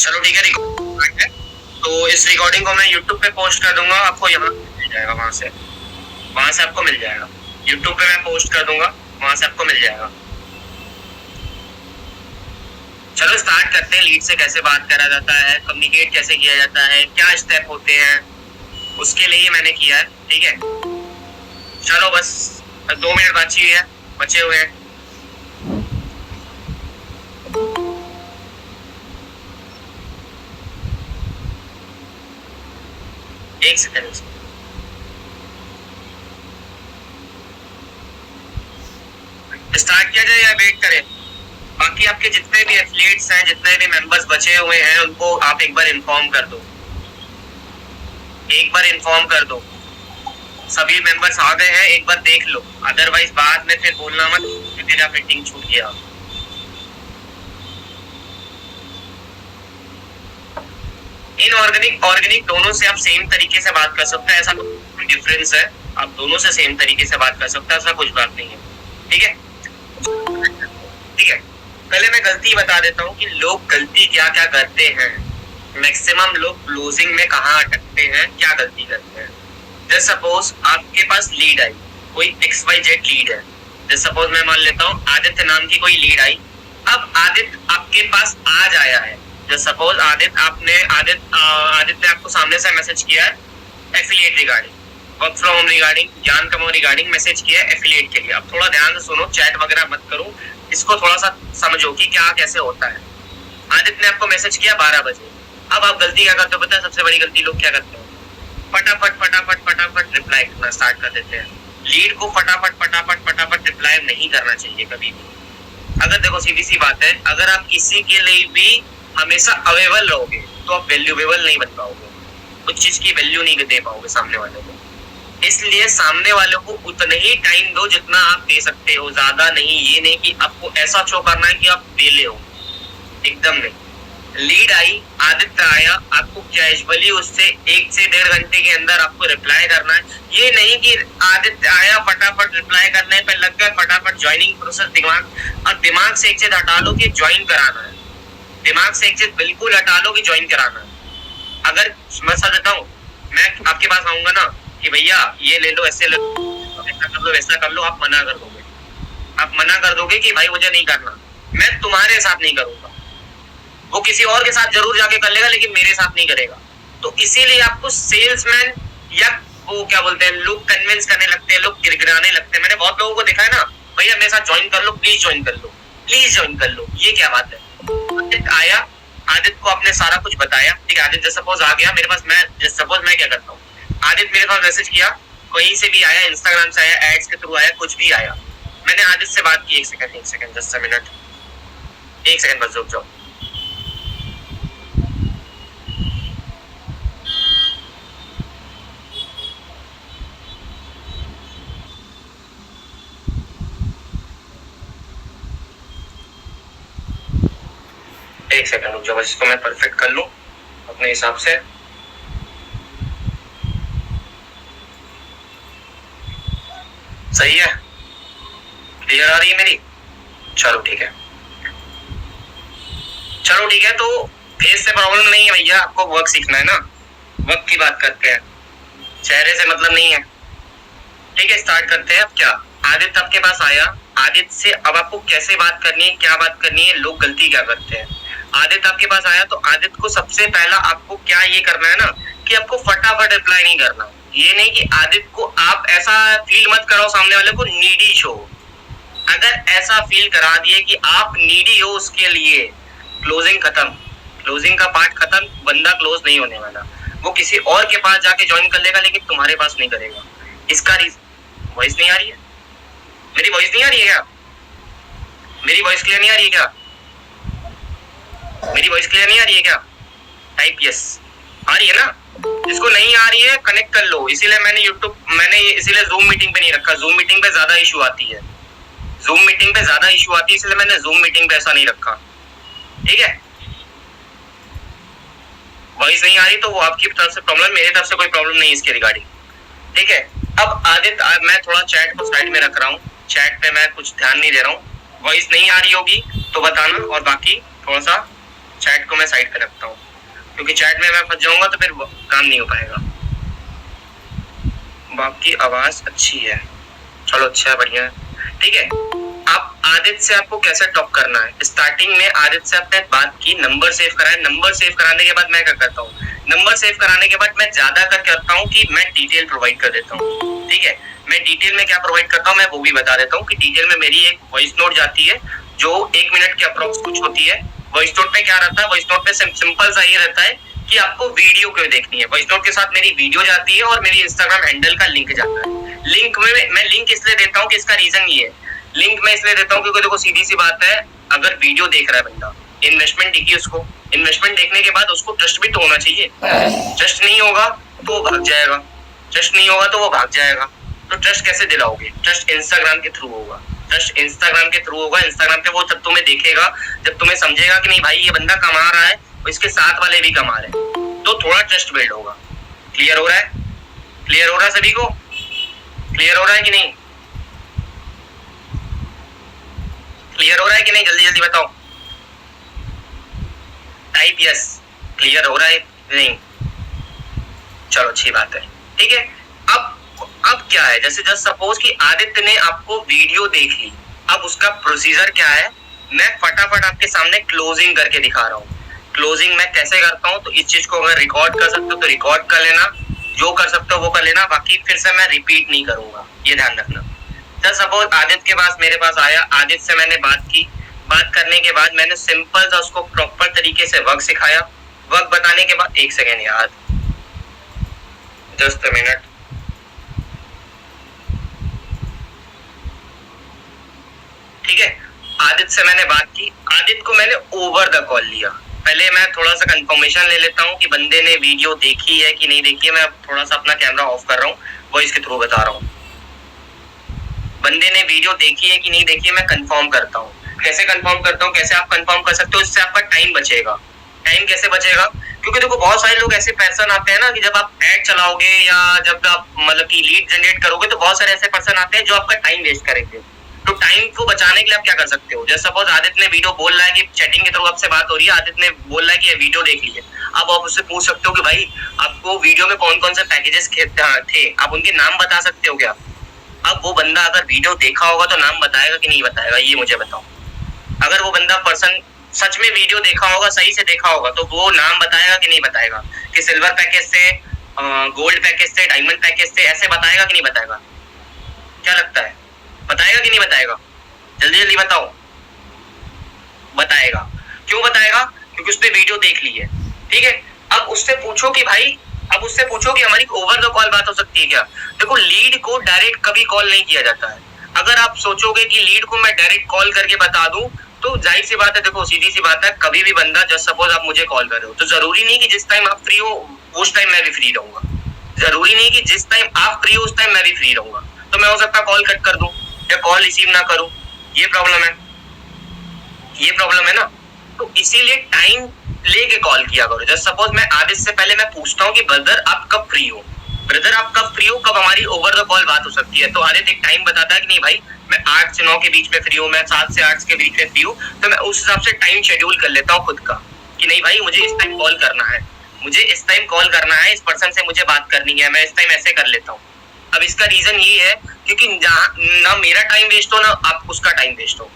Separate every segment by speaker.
Speaker 1: चलो ठीक है, रिकॉर्डिंग है तो इस रिकॉर्डिंग को मैं यूट्यूब पे पोस्ट कर दूंगा, आपको यहाँ मिल जाएगा, वहां से आपको मिल जाएगा। यूट्यूब पे मैं पोस्ट कर दूंगा, वहां से आपको मिल जाएगा। चलो स्टार्ट करते हैं। लीड से कैसे बात करा जाता है, कम्युनिकेट कैसे किया जाता है, क्या स्टेप होते हैं, उसके लिए मैंने किया है। ठीक है, चलो बस 2 मिनट बचे हुए हैं। एक सेकंड स्टार्ट किया जाए या वेट करें? बाकी आपके जितने भी एथलीट्स हैं, जितने भी मेंबर्स बचे हुए हैं, उनको आप एक बार इन्फॉर्म कर दो, सभी मेंबर्स आ गए हैं, एक बार देख लो, अदरवाइज बाद में फिर बोलना मत कि मेरा मीटिंग छूट गया। इनऑर्गेनिक ऑर्गेनिक दोनों से आप सेम तरीके से बात कर सकते हैं, ऐसा कोई डिफरेंस है? आप दोनों से सेम तरीके से बात कर सकते हैं, ऐसा कुछ बात नहीं है। ठीक है, पहले मैं गलती बता देता हूँ कि लोग गलती क्या क्या करते हैं। मैक्सिमम लोग क्लोजिंग में कहाँ अटकते हैं, क्या गलती करते हैं। जैसे सपोज आपके पास लीड आई, कोई XYZ लीड है। जैसे सपोज मैं मान लेता हूँ आदित्य नाम की कोई लीड आई। अब आदित्य आपके पास आज आया है। जैसे सपोज आदित्य ने आपको सामने से मैसेज किया है affiliate regarding, work from home regarding, ज्ञान कमाओ रिगार्डिंग मैसेज किया है एफिलिएट के लिए। अब थोड़ा ध्यान से सुनो, चैट वगैरह मत करो, इसको थोड़ा सा समझो कि क्या कैसे होता है। आदित्य ने आपको मैसेज किया 12 बजे। अब आप गलती क्या करते हो पता है? सबसे बड़ी गलती लोग क्या करते हैं, फटाफट रिप्लाई करना स्टार्ट कर देते हैं। लीड को फटाफट रिप्लाई नहीं करना चाहिए कभी भी। अगर देखो सीधी सी बात है, अगर आप किसी के लिए भी हमेशा अवेलेबल रहोगे तो आप वैल्यूएबल नहीं बन पाओगे, कुछ चीज की वैल्यू नहीं दे पाओगे सामने वाले को। इसलिए सामने वाले को उतना ही टाइम दो जितना आप दे सकते हो, ज्यादा नहीं। ये नहीं कि आपको ऐसा शो करना है कि आप वेले हो, एकदम नहीं। लीड आई, आदित्य आया, आपको कैजुअली उससे 1 से 1.5 घंटे के अंदर आपको रिप्लाई करना है। ये नहीं कि आदित्य आया फटाफट रिप्लाई करने पे लग गए, फटाफट ज्वाइनिंग प्रोसेस। दिमाग से एक चीज हटा लो कि ज्वाइन कराना है, दिमाग से एक चीज बिल्कुल हटा लो कि ज्वाइन कराना है। अगर मैं सच बताऊं, मैं आपके पास आऊंगा ना कि भैया ये ले लो, ऐसे ले लो, ऐसा कर लो, वैसा कर लो, आप मना कर दोगे कि भाई मुझे नहीं करना। मैं तुम्हारे साथ नहीं करूंगा, वो किसी और के साथ जरूर जाके कर लेगा, लेकिन मेरे साथ नहीं करेगा। तो इसीलिए आपको सेल्समैन या वो क्या बोलते हैं, लोग कन्विंस करने लगते हैं, लोग गिरगिराने लगते हैं। मैंने बहुत लोगों को देखा है ना, भैया मेरे साथ ज्वाइन कर लो, प्लीज ज्वाइन कर लो। ये क्या बात है? आदित्य आया, आदित्य को आपने सारा कुछ बताया, ठीक है। आदित्य सपोज आ गया मेरे पास, मैं क्या करता हूँ, आदित्य मेरे पास मैसेज किया, कहीं से भी आया, इंस्टाग्राम से आया, एड्स के थ्रू आया, कुछ भी आया, मैंने आदित्य से बात की। एक सेकंड जस्ट अ मिनट, एक सेकंड बस रुक जाओ। एक सेकंड रुक जाओ, बस इसको मैं परफेक्ट कर लूं अपने हिसाब से। सही है, क्लियर आ रही है मेरी? चलो ठीक है, तो फेस से प्रॉब्लम नहीं है भैया, आपको वर्क सीखना है ना, वर्क की बात करते हैं, चेहरे से मतलब नहीं है। ठीक है, स्टार्ट करते हैं। अब क्या, आदित्य आपके पास आया, आदित्य से अब आपको कैसे बात करनी है, क्या बात करनी है, लोग गलती क्या करते हैं। आदित्य आपके पास आया तो आदित्य को सबसे पहला आपको क्या ये करना है ना कि आपको फटाफट रिप्लाई नहीं करना। ये नहीं कि आदित्य को आप ऐसा फील मत कराओ सामने वाले को नीडी शो। अगर ऐसा फील करा दिए कि आप नीडी हो उसके लिए, क्लोजिंग खत्म, क्लोजिंग का पार्ट खत्म, बंदा क्लोज नहीं होने वाला। वो किसी और के पास जाके ज्वाइन कर लेगा, लेकिन तुम्हारे पास नहीं करेगा। इसका वॉइस नहीं आ रही है? मेरी वॉइस नहीं आ रही है क्या? मेरी वॉइस क्लियर नहीं आ रही है क्या? मेरी वॉइस क्लियर नहीं आ रही है क्या? Type yes. आ रही है ना? जिसको नहीं आ रही है कनेक्ट कर लो। इसीलिए मैंने इसीलिए जूम मीटिंग पे नहीं रखा। जूम मीटिंग पे ज्यादा इशू आती है, इसलिए मैंने जूम मीटिंग पे ऐसा नहीं रखा। ठीक है, वॉइस नहीं आ रही तो वो आपकी तरफ से प्रॉब्लम, मेरी तरफ से कोई प्रॉब्लम नहीं इसके रिगार्डिंग। ठीक है, अब आदित्य मैं थोड़ा चैट को साइड में रख रहा हूँ, चैट पे मैं कुछ ध्यान नहीं दे रहा हूँ। वॉइस नहीं आ रही होगी तो बताना, और बाकी थोड़ा सा चैट को मैं साइड पे रखता हूँ, क्योंकि चैट में मैं फंस जाऊंगा तो फिर काम नहीं हो पाएगा। बाकी आवाज अच्छी है, चलो अच्छा है, बढ़िया है, ठीक है। अब आदित्य से आपको कैसे टॉक करना है। स्टार्टिंग में आदित्य से आपने बात की, नंबर सेव कराए, नंबर सेव कराने के बाद मैं क्या करता हूँ, नंबर सेव कराने के बाद मैं ज्यादा कर करता हूँ कि मैं डिटेल प्रोवाइड कर देता हूँ, ठीक है। मैं डिटेल में क्या प्रोवाइड करता हूँ मैं वो भी बता देता हूँ कि डिटेल में मेरी एक वॉइस नोट जाती है जो 1 मिनट के अप्रोक्स कुछ होती है। वॉइस नोट में क्या रहता है, वॉइस नोट में सिंपल सा ये रहता है कि आपको वीडियो क्यों देखनी है। वॉइस नोट के साथ मेरी वीडियो जाती है और मेरी इंस्टाग्राम हैंडल का लिंक जाता है। लिंक में मैं लिंक इसलिए देता हूँ कि इसका रीजन ये है, लिंक मैं इसलिए देता हूँ क्योंकि देखो सीधी सी बात है, अगर वीडियो देख रहा है बंदा, इन्वेस्टमेंट देखिए उसको, इन्वेस्टमेंट देखने के बाद उसको ट्रस्ट भी तो होना चाहिए। ट्रस्ट नहीं होगा तो वो भाग जाएगा, ट्रस्ट नहीं होगा तो वो भाग जाएगा। तो ट्रस्ट कैसे दिलाओगे, ट्रस्ट इंस्टाग्राम के थ्रू होगा, ट्रस्ट इंस्टाग्राम के थ्रू होगा। इंस्टाग्राम पे वो जब तुम्हें देखेगा, जब तुम्हें समझेगा कि नहीं भाई ये बंदा कमा रहा है और इसके साथ वाले भी कमा रहे हैं, तो थोड़ा ट्रस्ट बिल्ड होगा। क्लियर हो रहा है, क्लियर हो रहा है सभी को, क्लियर हो रहा है कि नहीं, क्लियर हो रहा है कि नहीं, जल्दी जल्दी बताओ, टाइप यस। क्लियर हो रहा है नहीं, चलो अच्छी बात है, ठीक है। अब क्या है, जैसे जस्ट सपोज कि आदित्य ने आपको वीडियो देख ली, अब उसका प्रोसीजर क्या है, मैं फटाफट आपके सामने क्लोजिंग करके दिखा रहा हूँ। क्लोजिंग मैं कैसे करता हूँ, तो इस चीज को अगर रिकॉर्ड कर सकते हो तो रिकॉर्ड कर लेना, जो कर सकते हो वो कर लेना, बाकी फिर से मैं रिपीट नहीं करूंगा, ये ध्यान रखना। जस्ट सपोज आदित्य के पास मेरे पास आया, आदित्य से मैंने बात की, बात करने के बाद मैंने सिंपल सा उसको प्रॉपर तरीके से वर्क सिखाया। वर्क बताने के बाद, एक सेकेंड यार, जस्ट अ मिनट, ठीक है। आदित्य से मैंने बात की, आदित्य को मैंने ओवर द कॉल लिया। पहले मैं थोड़ा सा कंफर्मेशन ले लेता हूँ कि बंदे ने वीडियो देखी है कि नहीं देखी है। मैं थोड़ा सा अपना कैमरा ऑफ कर रहा हूँ, वॉइस के थ्रू बता रहा हूँ। बंदे ने वीडियो देखी है कि नहीं देखी है मैं कंफर्म करता हूँ। कैसे कंफर्म करता हूँ, कैसे आप कंफर्म कर सकते हो, इससे आपका टाइम बचेगा। टाइम कैसे बचेगा, क्योंकि देखो बहुत सारे लोग ऐसे पर्सन आते हैं ना कि जब आप एड चलाओगे या जब आप मतलब कि लीड जनरेट करोगे तो बहुत सारे ऐसे पर्सन आते हैं जो आपका टाइम वेस्ट करेंगे। तो टाइम को बचाने के लिए आप क्या कर सकते हो, जैसे सपोज आदित्य ने वीडियो बोल रहा है कि चैटिंग के थ्रू आपसे बात हो रही है, आदित्य ने बोल रहा है कि ये वीडियो देख लीजिए। अब आप उससे पूछ सकते हो कि भाई आपको वीडियो में कौन कौन से पैकेजेस थे, आप उनके नाम बता सकते हो क्या। अब वो बंदा अगर वीडियो देखा होगा तो नाम बताएगा कि नहीं बताएगा, ये मुझे बताओ। अगर वो बंदा पर्सन सच में वीडियो देखा होगा, सही से देखा होगा, तो वो नाम बताएगा कि नहीं बताएगा, कि सिल्वर पैकेज से, गोल्ड पैकेज से, डायमंड पैकेज से, ऐसे बताएगा कि नहीं बताएगा। क्या लगता है, बताएगा कि नहीं बताएगा, जल्दी जल्दी बताओ। बताएगा, क्यों बताएगा, क्योंकि उसने वीडियो देख ली है, ठीक है। अब उससे पूछो कि भाई, अब उससे पूछो कि हमारी ओवर द कॉल बात हो सकती है क्या। देखो लीड को डायरेक्ट कभी कॉल नहीं किया जाता है। अगर आप सोचोगे कि लीड को मैं डायरेक्ट कॉल करके बता दूं, तो जाहिर सी बात है, देखो सीधी सी बात है, कभी भी बंदा, जस्ट सपोज आप मुझे कॉल कर रहे हो, तो जरूरी नहीं कि जिस टाइम आप फ्री हो उस टाइम मैं भी फ्री रहूंगा। जरूरी नहीं कि जिस टाइम आप फ्री हो उस टाइम मैं भी फ्री रहूंगा। तो मैं हो सकता है कॉल कट कर दूं या कॉल रिसीव ना करूं, ये प्रॉब्लम है, ये प्रॉब्लम है ना। तो इसीलिए टाइम लेके कॉल किया करो। जस्ट सपोज मैं आदित्य से पहले मैं पूछता हूँ कि ब्रदर आप कब फ्री हो, ब्रदर आप कब फ्री हो, कब हमारी ओवर द कॉल बात हो सकती है। तो आदित्य एक टाइम बताता है कि नहीं भाई मैं 8 से 9 के बीच में फ्री हूँ, मैं 7 से 8 के बीच में फ्री हूँ। तो मैं उस हिसाब से टाइम शेड्यूल कर लेता हूँ खुद का, कि नहीं भाई मुझे इस टाइम कॉल करना है, मुझे इस टाइम कॉल करना है, इस पर्सन से मुझे बात करनी है, मैं इस टाइम ऐसे कर लेता हूँ। अब इसका रीजन ये है क्योंकि ना मेरा टाइम वेस्ट हो ना आप उसका टाइम वेस्ट हो।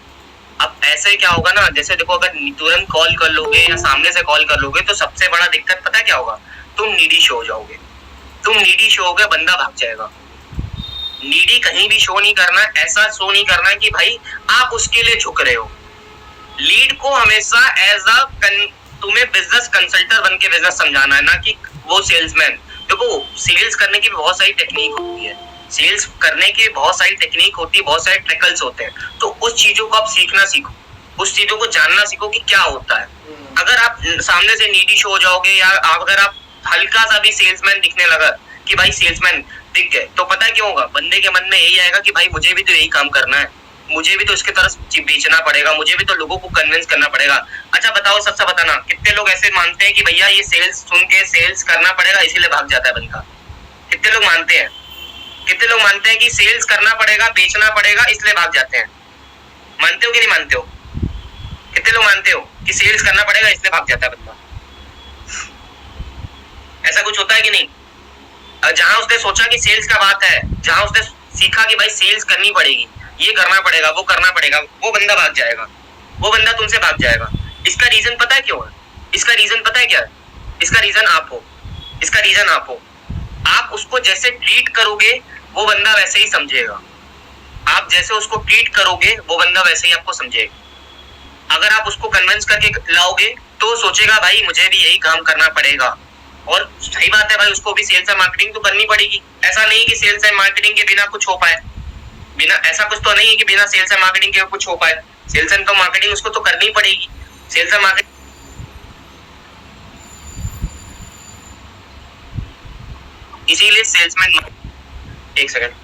Speaker 1: अब ऐसे क्या होगा ना, जैसे देखो अगर तुरंत कॉल कर लोगे या सामने से कॉल कर लोगे तो सबसे बड़ा दिक्कत पता क्या होगा, तुम नीडी शो हो जाओगे। तुम नीडी शो हो गए, बंदा भाग जाएगा। नीडी कहीं भी शो नहीं करना, ऐसा शो नहीं करना कि भाई आप उसके लिए झुक रहे हो। लीड को हमेशा एज अ तुम्हें बिजनेस कंसल्टेंट बन के बिजनेस समझाना है, ना कि वो सेल्समैन। देखो सेल्स करने की बहुत सारी टेक्निक होती है, सेल्स करने की बहुत सारी टेक्निक होती है, बहुत सारे ट्रिकल्स होते हैं। तो उस चीजों को आप सीखना सीखो, उस चीजों को जानना सीखो कि क्या होता है। अगर आप सामने से नीडी शो हो जाओगे या अगर आप हल्का सा भी सेल्समैन दिखने लगा कि भाई सेल्समैन दिख गए, तो पता है क्यों होगा, बंदे के मन में यही आएगा कि भाई मुझे भी तो यही काम करना है, मुझे भी तो इसके तरफ बेचना पड़ेगा, मुझे भी तो लोगों को कन्विंस करना पड़ेगा। अच्छा बताओ, सबसे बताना, कितने लोग ऐसे मानते हैं कि भैया ये सेल्स सुन के सेल्स करना पड़ेगा इसीलिए भाग जाता है बंदा। कितने लोग मानते हैं, कितने लोग मानते हैं कि सेल्स करना पड़ेगा, बेचना पड़ेगा इसलिए भाग जाते हैं। मानते हो कि नहीं मानते हो, कितने लोग मानते हो कि सेल्स करना पड़ेगा इसलिए भाग जाता है बंदा? ऐसा कुछ होता है कि नहीं? जहां उसने सोचा कि सेल्स का बात है, जहां उसने सीखा कि भाई सेल्स करनी पड़ेगी, ये करना पड़ेगा, वो करना पड़ेगा, वो बंदा भाग जाएगा, वो बंदा तुमसे भाग जाएगा। इसका रीजन पता है क्यों है? इसका रीजन पता है क्या है? इसका रीजन आप हो। इसका रीजन आप हो। आप उसको जैसे ट्रीट करोगे वो बंदा वैसे ही समझेगा। आप जैसे उसको ट्रीट करोगे वो बंदा वैसे ही आपको समझेगा। अगर आप उसको कन्विंस करके लाओगे तो सोचेगा भाई मुझे भी यही काम करना पड़ेगा, और सही बात है भाई, उसको भी सेल्स एंड मार्केटिंग तो करनी पड़ेगी। ऐसा नहीं कि सेल्स एंड मार्केटिंग के बिना कुछ हो पाए, बिना ऐसा कुछ तो नहीं है कि बिना सेल्स एंड मार्केटिंग के कुछ हो पाए। सेल्स एंड तो मार्केटिंग उसको तो करनी पड़ेगी। सेल्स एंड मार्केटिंग इसीलिए सेल्समैन, एक सेकंड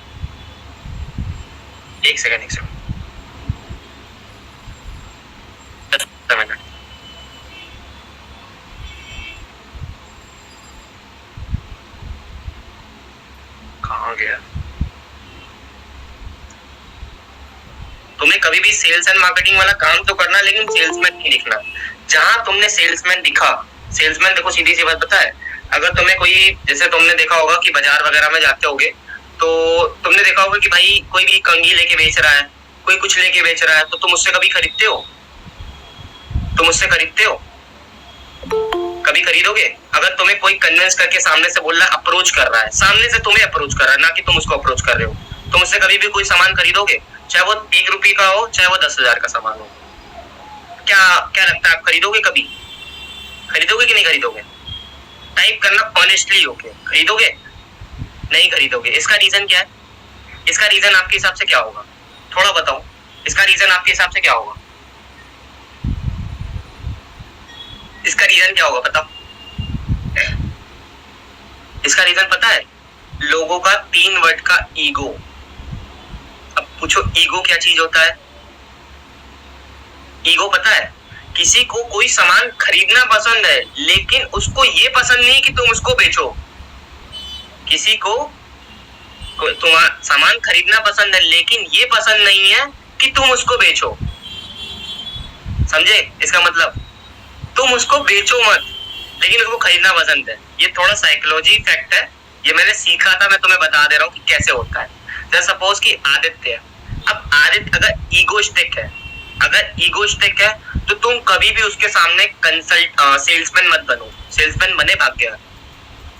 Speaker 1: कहाँ गया? तुम्हें कभी भी सेल्स एंड मार्केटिंग वाला काम तो करना, लेकिन सेल्समैन नहीं दिखना। जहां तुमने सेल्समैन दिखा, सेल्समैन देखो सीधी सी बात पता है, अगर तुम्हें कोई, जैसे तुमने देखा होगा कि बाजार वगैरह में जाते होगे तो तुमने देखा होगा कि भाई कोई भी कंघी लेके बेच रहा है, कोई कुछ लेके बेच रहा है, तो तुम उससे कभी खरीदते हो? तुम उससे खरीदते हो? कभी खरीदोगे? अगर तुम्हें कोई कन्विंस करके सामने से बोल रहा है, अप्रोच कर रहा है, सामने से तुम्हें अप्रोच कर रहा है, ना कि तुम उसको अप्रोच कर रहे हो, तुम उससे कभी भी कोई सामान खरीदोगे? चाहे वो 1 रुपए का हो, चाहे वो 10,000 का सामान हो, क्या क्या लगता है आप खरीदोगे? कभी खरीदोगे कि नहीं खरीदोगे? टाइप करना ऑनेस्टली होके, खरीदोगे? नहीं खरीदोगे। इसका रीजन क्या है? इसका रीजन आपके हिसाब से क्या होगा? थोड़ा बताओ, इसका रीजन आपके हिसाब से क्या होगा? इसका रीजन क्या होगा बताओ? इसका रीजन पता है? लोगों का 3 वर्ड का ईगो। अब पूछो ईगो क्या चीज होता है? ईगो पता है? किसी को कोई सामान खरीदना पसंद है, लेकिन उसको ये पसंद नहीं कि तुम उसको बेचो। किसी को तुम्हारा सामान खरीदना पसंद है, लेकिन ये पसंद नहीं है कि तुम उसको बेचो। समझे इसका मतलब? तुम उसको बेचो मत, लेकिन उसको खरीदना पसंद है। ये थोड़ा साइकोलॉजी फैक्ट है, ये मैंने सीखा था, मैं तुम्हें बता दे रहा हूँ कि कैसे होता है। जैसे सपोज कि आदित्य है। अब आदित्य अगर ईगोइस्टिक है, अगर ईगोइस्टिक है तो तुम कभी भी उसके सामने सेल्समैन मत बनो। सेल्समैन बने भाग गया।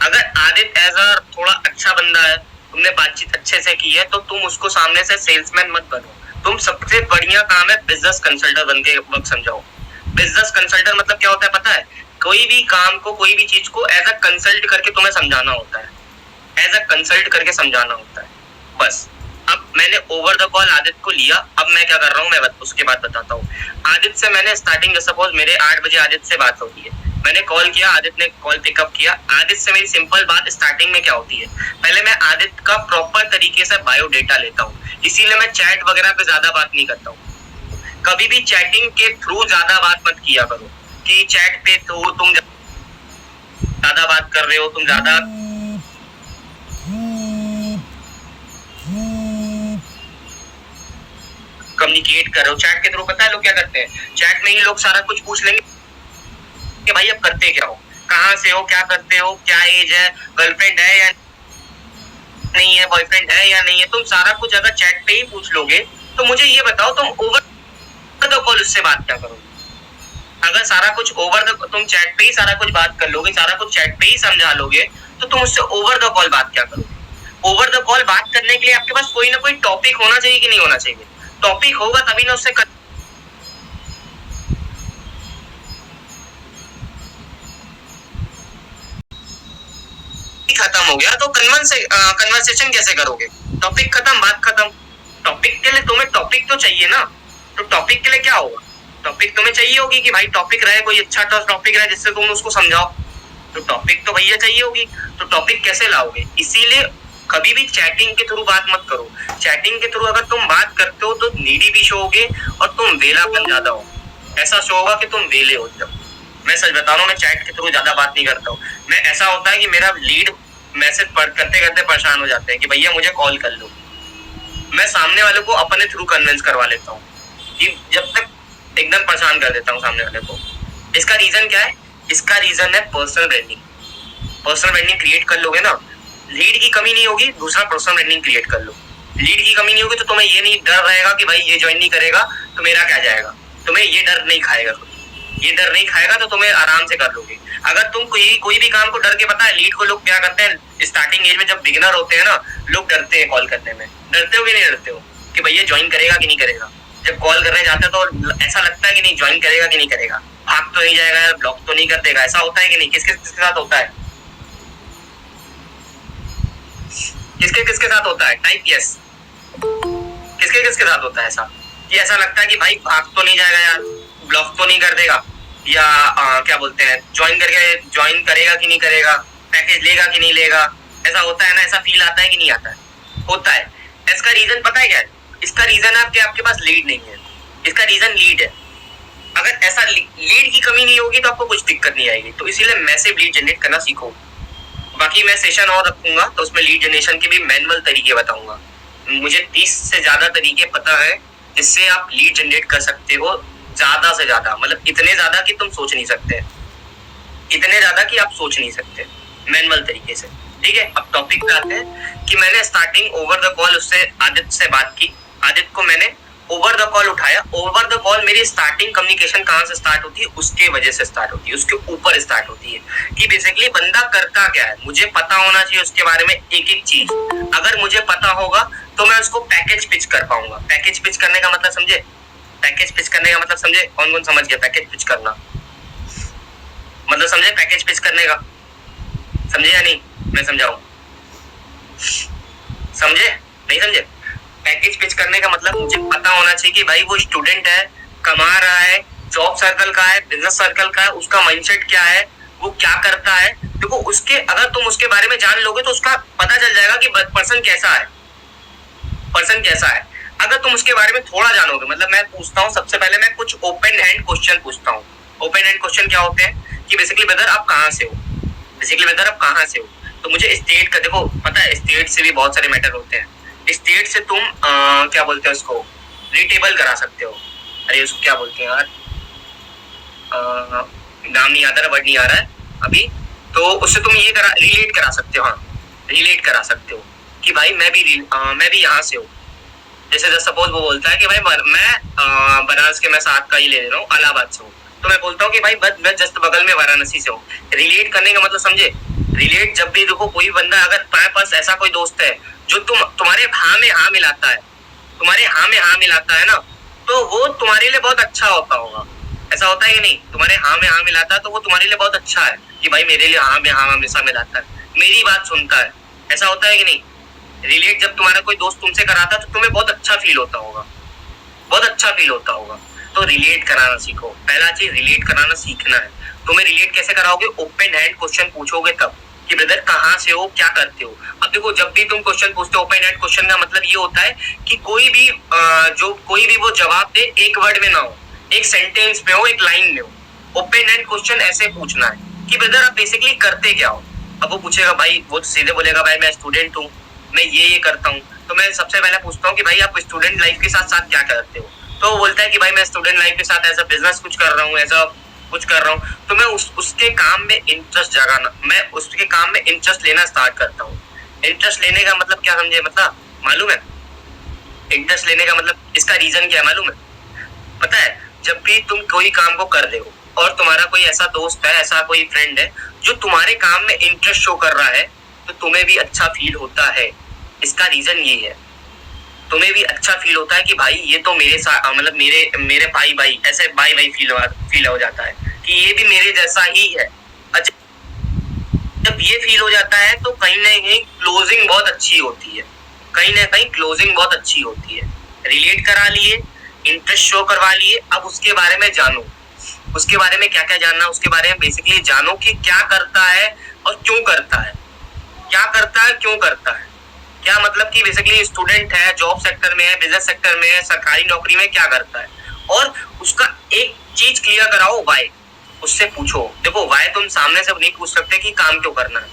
Speaker 1: अगर आदित्य एज अ थोड़ा अच्छा बंदा है, तुमने बातचीत अच्छे से की है, तो तुम उसको सामने से सेल्समैन मत बनो। तुम सबसे बढ़िया काम है बिजनेस कंसल्टेंट बन के वक्त समझाओ। बिजनेस कंसल्टेंट मतलब क्या होता है पता है? कोई भी काम को, कोई भी चीज को एज अ कंसल्ट करके तुम्हें समझाना होता है, एज अ कंसल्ट करके समझाना होता है, बस। अब मैंने ओवर द कॉल आदित्य को लिया, अब मैं क्या कर रहा हूँ मैं उसके बाद बताता हूँ। आदित्य से मैंने स्टार्टिंग, सपोज मेरे 8 बजे आदित्य से बात होती है, मैंने कॉल किया, आदित्य ने कॉल पिकअप किया। आदित्य से मेरी सिंपल बात स्टार्टिंग में क्या होती है, पहले मैं आदित्य का प्रॉपर तरीके से बायोडेटा लेता हूँ, इसीलिए मैं चैट वगैरह पे ज्यादा बात नहीं करता हूँ। कभी भी चैटिंग के थ्रू ज्यादा बात मत किया करो, कि चैट पे तो तुम ज्यादा बात कर रहे हो, तुम ज्यादा कम्युनिकेट कर रहे हो चैट के थ्रू। पता है लोग क्या करते हैं? चैट में ही लोग सारा कुछ पूछ लेंगे कि भाई अब करते क्या हो, कहाँ से हो, क्या करते हो, क्या एज है, गर्लफ्रेंड है या नहीं है, बॉयफ्रेंड है या नहीं है। तुम सारा कुछ अगर चैट पे ही पूछ लोगे तो मुझे ये बताओ तुम ओवर द कॉल उससे बात क्या करोगे? अगर सारा कुछ तुम चैट पे ही सारा कुछ बात कर लोगे, सारा कुछ चैट पे ही समझा लोगे, तो तुम उससे ओवर द कॉल बात क्या करोगे? ओवर द कॉल बात करने के लिए आपके पास कोई ना कोई टॉपिक होना चाहिए कि नहीं होना चाहिए? टॉपिक होगा तभी ना उससे खत्म हो गया तो कन्वर्सेशन कैसे करोगे? टॉपिक खत्म, बात खत्म। टॉपिक के लिए तुम्हें टॉपिक तो चाहिए ना, तो टॉपिक के लिए क्या होगा? टॉपिक तुम्हें चाहिए होगी कि भाई टॉपिक रहे, कोई अच्छा टॉपिक रहे जिससे तुम उसको समझाओ, तो टॉपिक तो भैया चाहिए होगी। तो टॉपिक कैसे लाओगे? इसीलिए कभी भी चैटिंग के थ्रू बात मत करो। चैटिंग के थ्रू अगर तुम बात करते हो तो नीडी भी शो होगे और तुम वेलापन ज्यादा हो, ऐसा शो होगा कि तुम वेले हो एकदम। मैं सच बता रहा हूँ, मैं चैट के थ्रू ज्यादा बात नहीं करता हूँ। मैं ऐसा होता है कि मेरा लीड मैसेज करते करते परेशान हो जाते हैं कि भैया मुझे कॉल कर लो। मैं सामने वाले को अपने थ्रू कन्विंस करवा लेता हूँ कि जब तक एकदम परेशान कर देता हूँ सामने वाले को। इसका रीजन क्या है? इसका रीजन है personal branding. Personal branding create कर लोगे ना, लीड की कमी नहीं होगी, दूसरा पर्सनल ब्रांडिंग क्रिएट कर लो। लीड की कमी नहीं होगी तो तुम्हें ये नहीं डर रहेगा कि भाई ये ज्वाइन नहीं करेगा तो मेरा क्या जाएगा, तुम्हें ये डर नहीं खाएगा, ये डर नहीं खाएगा तो तुम्हें आराम से कर लोगे। अगर तुम कोई भी काम को डर के, पता है लीड को लोग क्या करते हैं स्टार्टिंग एज में, जब बिगिनर होते हैं ना, लोग डरते हैं कॉल करने में। डरते हो कि नहीं डरते हो कि भैया ज्वाइन करेगा कि नहीं करेगा? जब कॉल करने जाते हो तो ऐसा लगता है कि नहीं ज्वाइन करेगा कि नहीं करेगा, भाग तो नहीं जाएगा, ब्लॉक तो नहीं कर देगा, ऐसा होता है कि नहीं? किसके किसके साथ होता है? किसके किसके साथ होता है? Type yes. किसके किसके साथ होता है ऐसा कि ऐसा लगता है कि भाई भाग तो नहीं जाएगा यार, ब्लॉक तो नहीं कर देगा, या क्या बोलते हैं ज्वाइन करेगा कि नहीं करेगा, पैकेज लेगा कि नहीं लेगा, ऐसा होता है ना? ऐसा फील आता है कि नहीं आता है? होता है। इसका रीजन पता है क्या है? इसका रीजन है कि आपके पास लीड नहीं है। इसका रीजन लीड है। अगर ऐसा लीड की कमी नहीं होगी तो आपको कुछ दिक्कत नहीं आएगी। तो इसीलिए मैसिव लीड जनरेट करना सीखो। बाकी मैं सेशन और रखूंगा तो उसमें लीड जनरेशन के भी मैनुअल तरीके बताऊंगा। मुझे 30 से ज्यादा तरीके पता है जिससे आप लीड जनरेट कर सकते हो, ज्यादा से ज्यादा, मतलब इतने ज्यादा कि तुम सोच नहीं सकते, इतने ज्यादा कि आप सोच नहीं सकते, मैनुअल तरीके से। ठीक है, अब टॉपिक पे आते हैं कि मैंने स्टार्टिंग ओवर द कॉल उससे आदित्य से बात की। आदित्य को मैंने ओवर द कॉल उठाया। ओवर द कॉल मेरी स्टार्टिंग कम्युनिकेशन कहाँ से स्टार्ट होती है? उसके वजह से स्टार्ट होती है, उसके ऊपर स्टार्ट होती है कि बेसिकली बंदा करता क्या है, मुझे पता होना चाहिए उसके बारे में एक एक चीज। अगर मुझे पता होगा तो मैं उसको पैकेज पिच कर पाऊंगा। पैकेज पिच करने का मतलब समझे? पैकेज पिच करने का मतलब समझे? कौन कौन समझ गया पैकेज पिच करना मतलब? समझे पैकेज पिच करने का? समझे या नहीं? मैं समझाऊं? समझे नहीं समझे? पैकेज पिच करने का मतलब मुझे पता होना चाहिए कि भाई वो स्टूडेंट है, कमा रहा है, जॉब सर्कल का है, बिजनेस सर्कल का है, उसका माइंडसेट क्या है, वो क्या करता है। देखो उसके, अगर तुम उसके बारे में जान लोगे तो उसका पता चल जाएगा कि पर्सन कैसा है, पर्सन कैसा है। अगर तुम उसके बारे में थोड़ा जानोगे, मतलब मैं पूछता हूँ सबसे पहले, मैं कुछ ओपन हैंड क्वेश्चन पूछता हूँ। ओपन हैंड क्वेश्चन क्या होते हैं कि बेसिकली ब्रदर आप कहाँ से हो, बेसिकली ब्रदर आप कहाँ से हो। तो मुझे स्टेट का, देखो पता है स्टेट से भी बहुत सारे मैटर होते हैं। स्टेट से तुम क्या बोलते हैं उसको, रिटेबल करा सकते हो। अरे उसको क्या बोलते हैं यार, नाम नहीं आता, वर्ड नहीं आ रहा है अभी। तो उससे तुम ये रिलेट करा सकते हो। हाँ, रिलेट करा सकते हो कि भाई मैं भी यहाँ से हूँ। जैसे सपोज वो बोलता है कि भाई मैं बनारस के, मैं साथ का ही ले रहा हूँ, इलाहाबाद से हूँ, तो मैं बोलता हूँ कि भाई मैं जस्ट बगल में वाराणसी से हूँ। रिलेट करने का मतलब समझे? रिलेट जब भी देखो कोई बंदा, अगर तुम्हारे पास ऐसा कोई दोस्त है जो तुम्हारे हाँ में हाँ मिलाता है, तुम्हारे हाँ में हाँ मिलाता है ना, तो वो तुम्हारे लिए बहुत अच्छा होता होगा। ऐसा होता है कि नहीं? तुम्हारे हाँ में हाँ मिलाता है तो वो तुम्हारे लिए बहुत अच्छा है कि भाई मेरे लिए हाँ में हाँ हमेशा मिलाता है, मेरी बात सुनता है। ऐसा होता है कि नहीं? रिलेट जब तुम्हारा कोई दोस्त तुमसे कराता है तो तुम्हें बहुत अच्छा फील होता होगा, बहुत अच्छा फील होता होगा। तो रिलेट कराना सीखो। पहला चीज रिलेट कराना सीखना है। तुम्हें रिलेट कैसे कराओगे? ओपन हैंड क्वेश्चन पूछोगे तब कि ब्रदर कहाँ से हो, क्या करते हो। अब देखो जब भी तुम क्वेश्चन पूछते हो, ओपन हैंड क्वेश्चन का मतलब ये होता है कि कोई भी वो जवाब दे एक वर्ड में ना हो, एक सेंटेंस में हो, एक लाइन में हो। ओपन हैंड क्वेश्चन ऐसे पूछना है कि ब्रदर आप बेसिकली करते क्या हो। अब वो पूछेगा भाई, वो सीधे बोलेगा भाई मैं स्टूडेंट हूँ, मैं ये करता हूँ। तो मैं सबसे पहले पूछता हूँ कि भाई आप स्टूडेंट लाइफ के साथ साथ क्या करते हो। तो वो बोलता है कि भाई मैं स्टूडेंट लाइफ के साथ ऐसा बिजनेस कुछ कर रहा हूँ, ऐसा कुछ कर रहा हूँ। तो मैं उसके काम में इंटरेस्ट जगाना, मैं उसके काम में इंटरेस्ट लेना स्टार्ट करता हूँ। इंटरेस्ट लेने का मतलब क्या समझे? मतलब मालूम है इंटरेस्ट लेने का मतलब? इसका रीजन क्या है मालूम है? पता है, जब भी तुम कोई काम को कर रहे हो और तुम्हारा कोई ऐसा दोस्त है, ऐसा कोई फ्रेंड है जो तुम्हारे काम में इंटरेस्ट शो कर रहा है, तो तुम्हें भी अच्छा फील होता है। इसका रीजन ये है, तुम्हें भी अच्छा फील होता है कि भाई ये तो मेरे साथ, मतलब मेरे भाई ऐसे भाई फील हो जाता है कि ये भी मेरे जैसा ही है। अच्छा, जब ये फील हो जाता है तो कहीं ना कहीं क्लोजिंग बहुत अच्छी होती है, कहीं ना कहीं क्लोजिंग बहुत अच्छी होती है। रिलेट करा लिए, इंटरेस्ट शो करवा लिए, अब उसके बारे में जानो। उसके बारे में क्या क्या जानना, उसके बारे में बेसिकली जानो कि क्या करता है और क्यों करता है, क्या करता है क्यों करता है। क्या मतलब कि बेसिकली स्टूडेंट है, जॉब सेक्टर में है, बिजनेस सेक्टर में है, सरकारी नौकरी में क्या करता है, और उसका एक चीज क्लियर कराओ, वाई। उससे पूछो। देखो वाई तुम सामने से नहीं पूछ सकते कि काम क्यों करना है,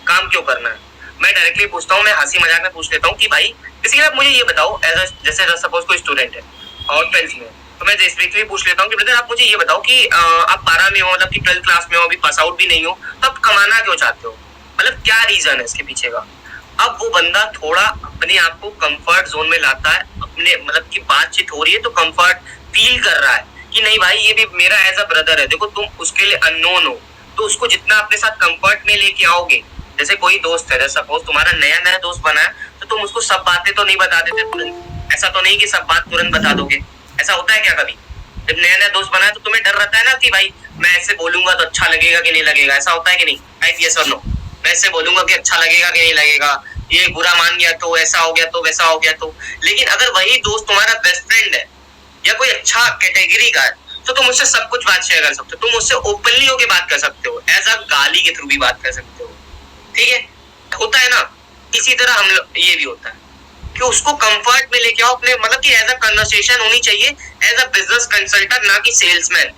Speaker 1: काम क्यों करना है। मैं डायरेक्टली पूछता हूँ, मैं हंसी मजाक में पूछ लेता हूँ कि भाई बेसिकली आप मुझे ये बताओ, जैसे सपोज कोई स्टूडेंट है और 12th में, तो मैं स्पेसिफिकली पूछ लेता हूँ कि ब्रदर आप मुझे ये बताओ कि आप 12 में हो, मतलब कि 12th क्लास में हो, अभी पास आउट भी नहीं हो, तो आप कमाना क्यों चाहते हो, मतलब क्या रीजन है इसके पीछे का। अब वो बंदा थोड़ा अपने आप को कंफर्ट जोन में लाता है, अपने मतलब की बातचीत हो रही है तो कंफर्ट फील कर रहा है कि नहीं भाई ये भी मेरा एज अ ब्रदर है। देखो तुम उसके लिए अननोन हो, तो उसको जितना अपने साथ कंफर्ट में लेके आओगे, जैसे कोई दोस्त है, सपोज तुम्हारा नया नया दोस्त बना है, तो तुम उसको सब बातें तो नहीं बता देते तुरंत, ऐसा तो नहीं कि सब बात तुरंत बता दोगे, ऐसा होता है क्या कभी। जब नया नया दोस्त बना है तो तुम्हें डर रहता है ना कि भाई मैं ऐसे बोलूंगा तो अच्छा लगेगा कि नहीं लगेगा, ऐसा होता है कि नहीं, राइट, यस और नो। मैं ऐसे बोलूंगा कि अच्छा लगेगा कि नहीं लगेगा, ये बुरा मान गया तो ऐसा हो गया तो वैसा हो गया तो। लेकिन अगर वही दोस्त तुम्हारा बेस्ट फ्रेंड है या कोई अच्छा कैटेगरी का है, तो तुम उससे सब कुछ बात शेयर कर सकते हो, तुम उससे ओपनली होकर बात कर सकते हो, एज अ गाली के थ्रू भी बात कर सकते हो, ठीक है, होता है ना। इसी तरह हम ये भी होता है कि उसको कंफर्ट में लेके आओ अपने, मतलब कि एज अ कन्वर्सेशन होनी चाहिए, एज अ बिजनेस कंसल्टेंट, ना कि सेल्समैन।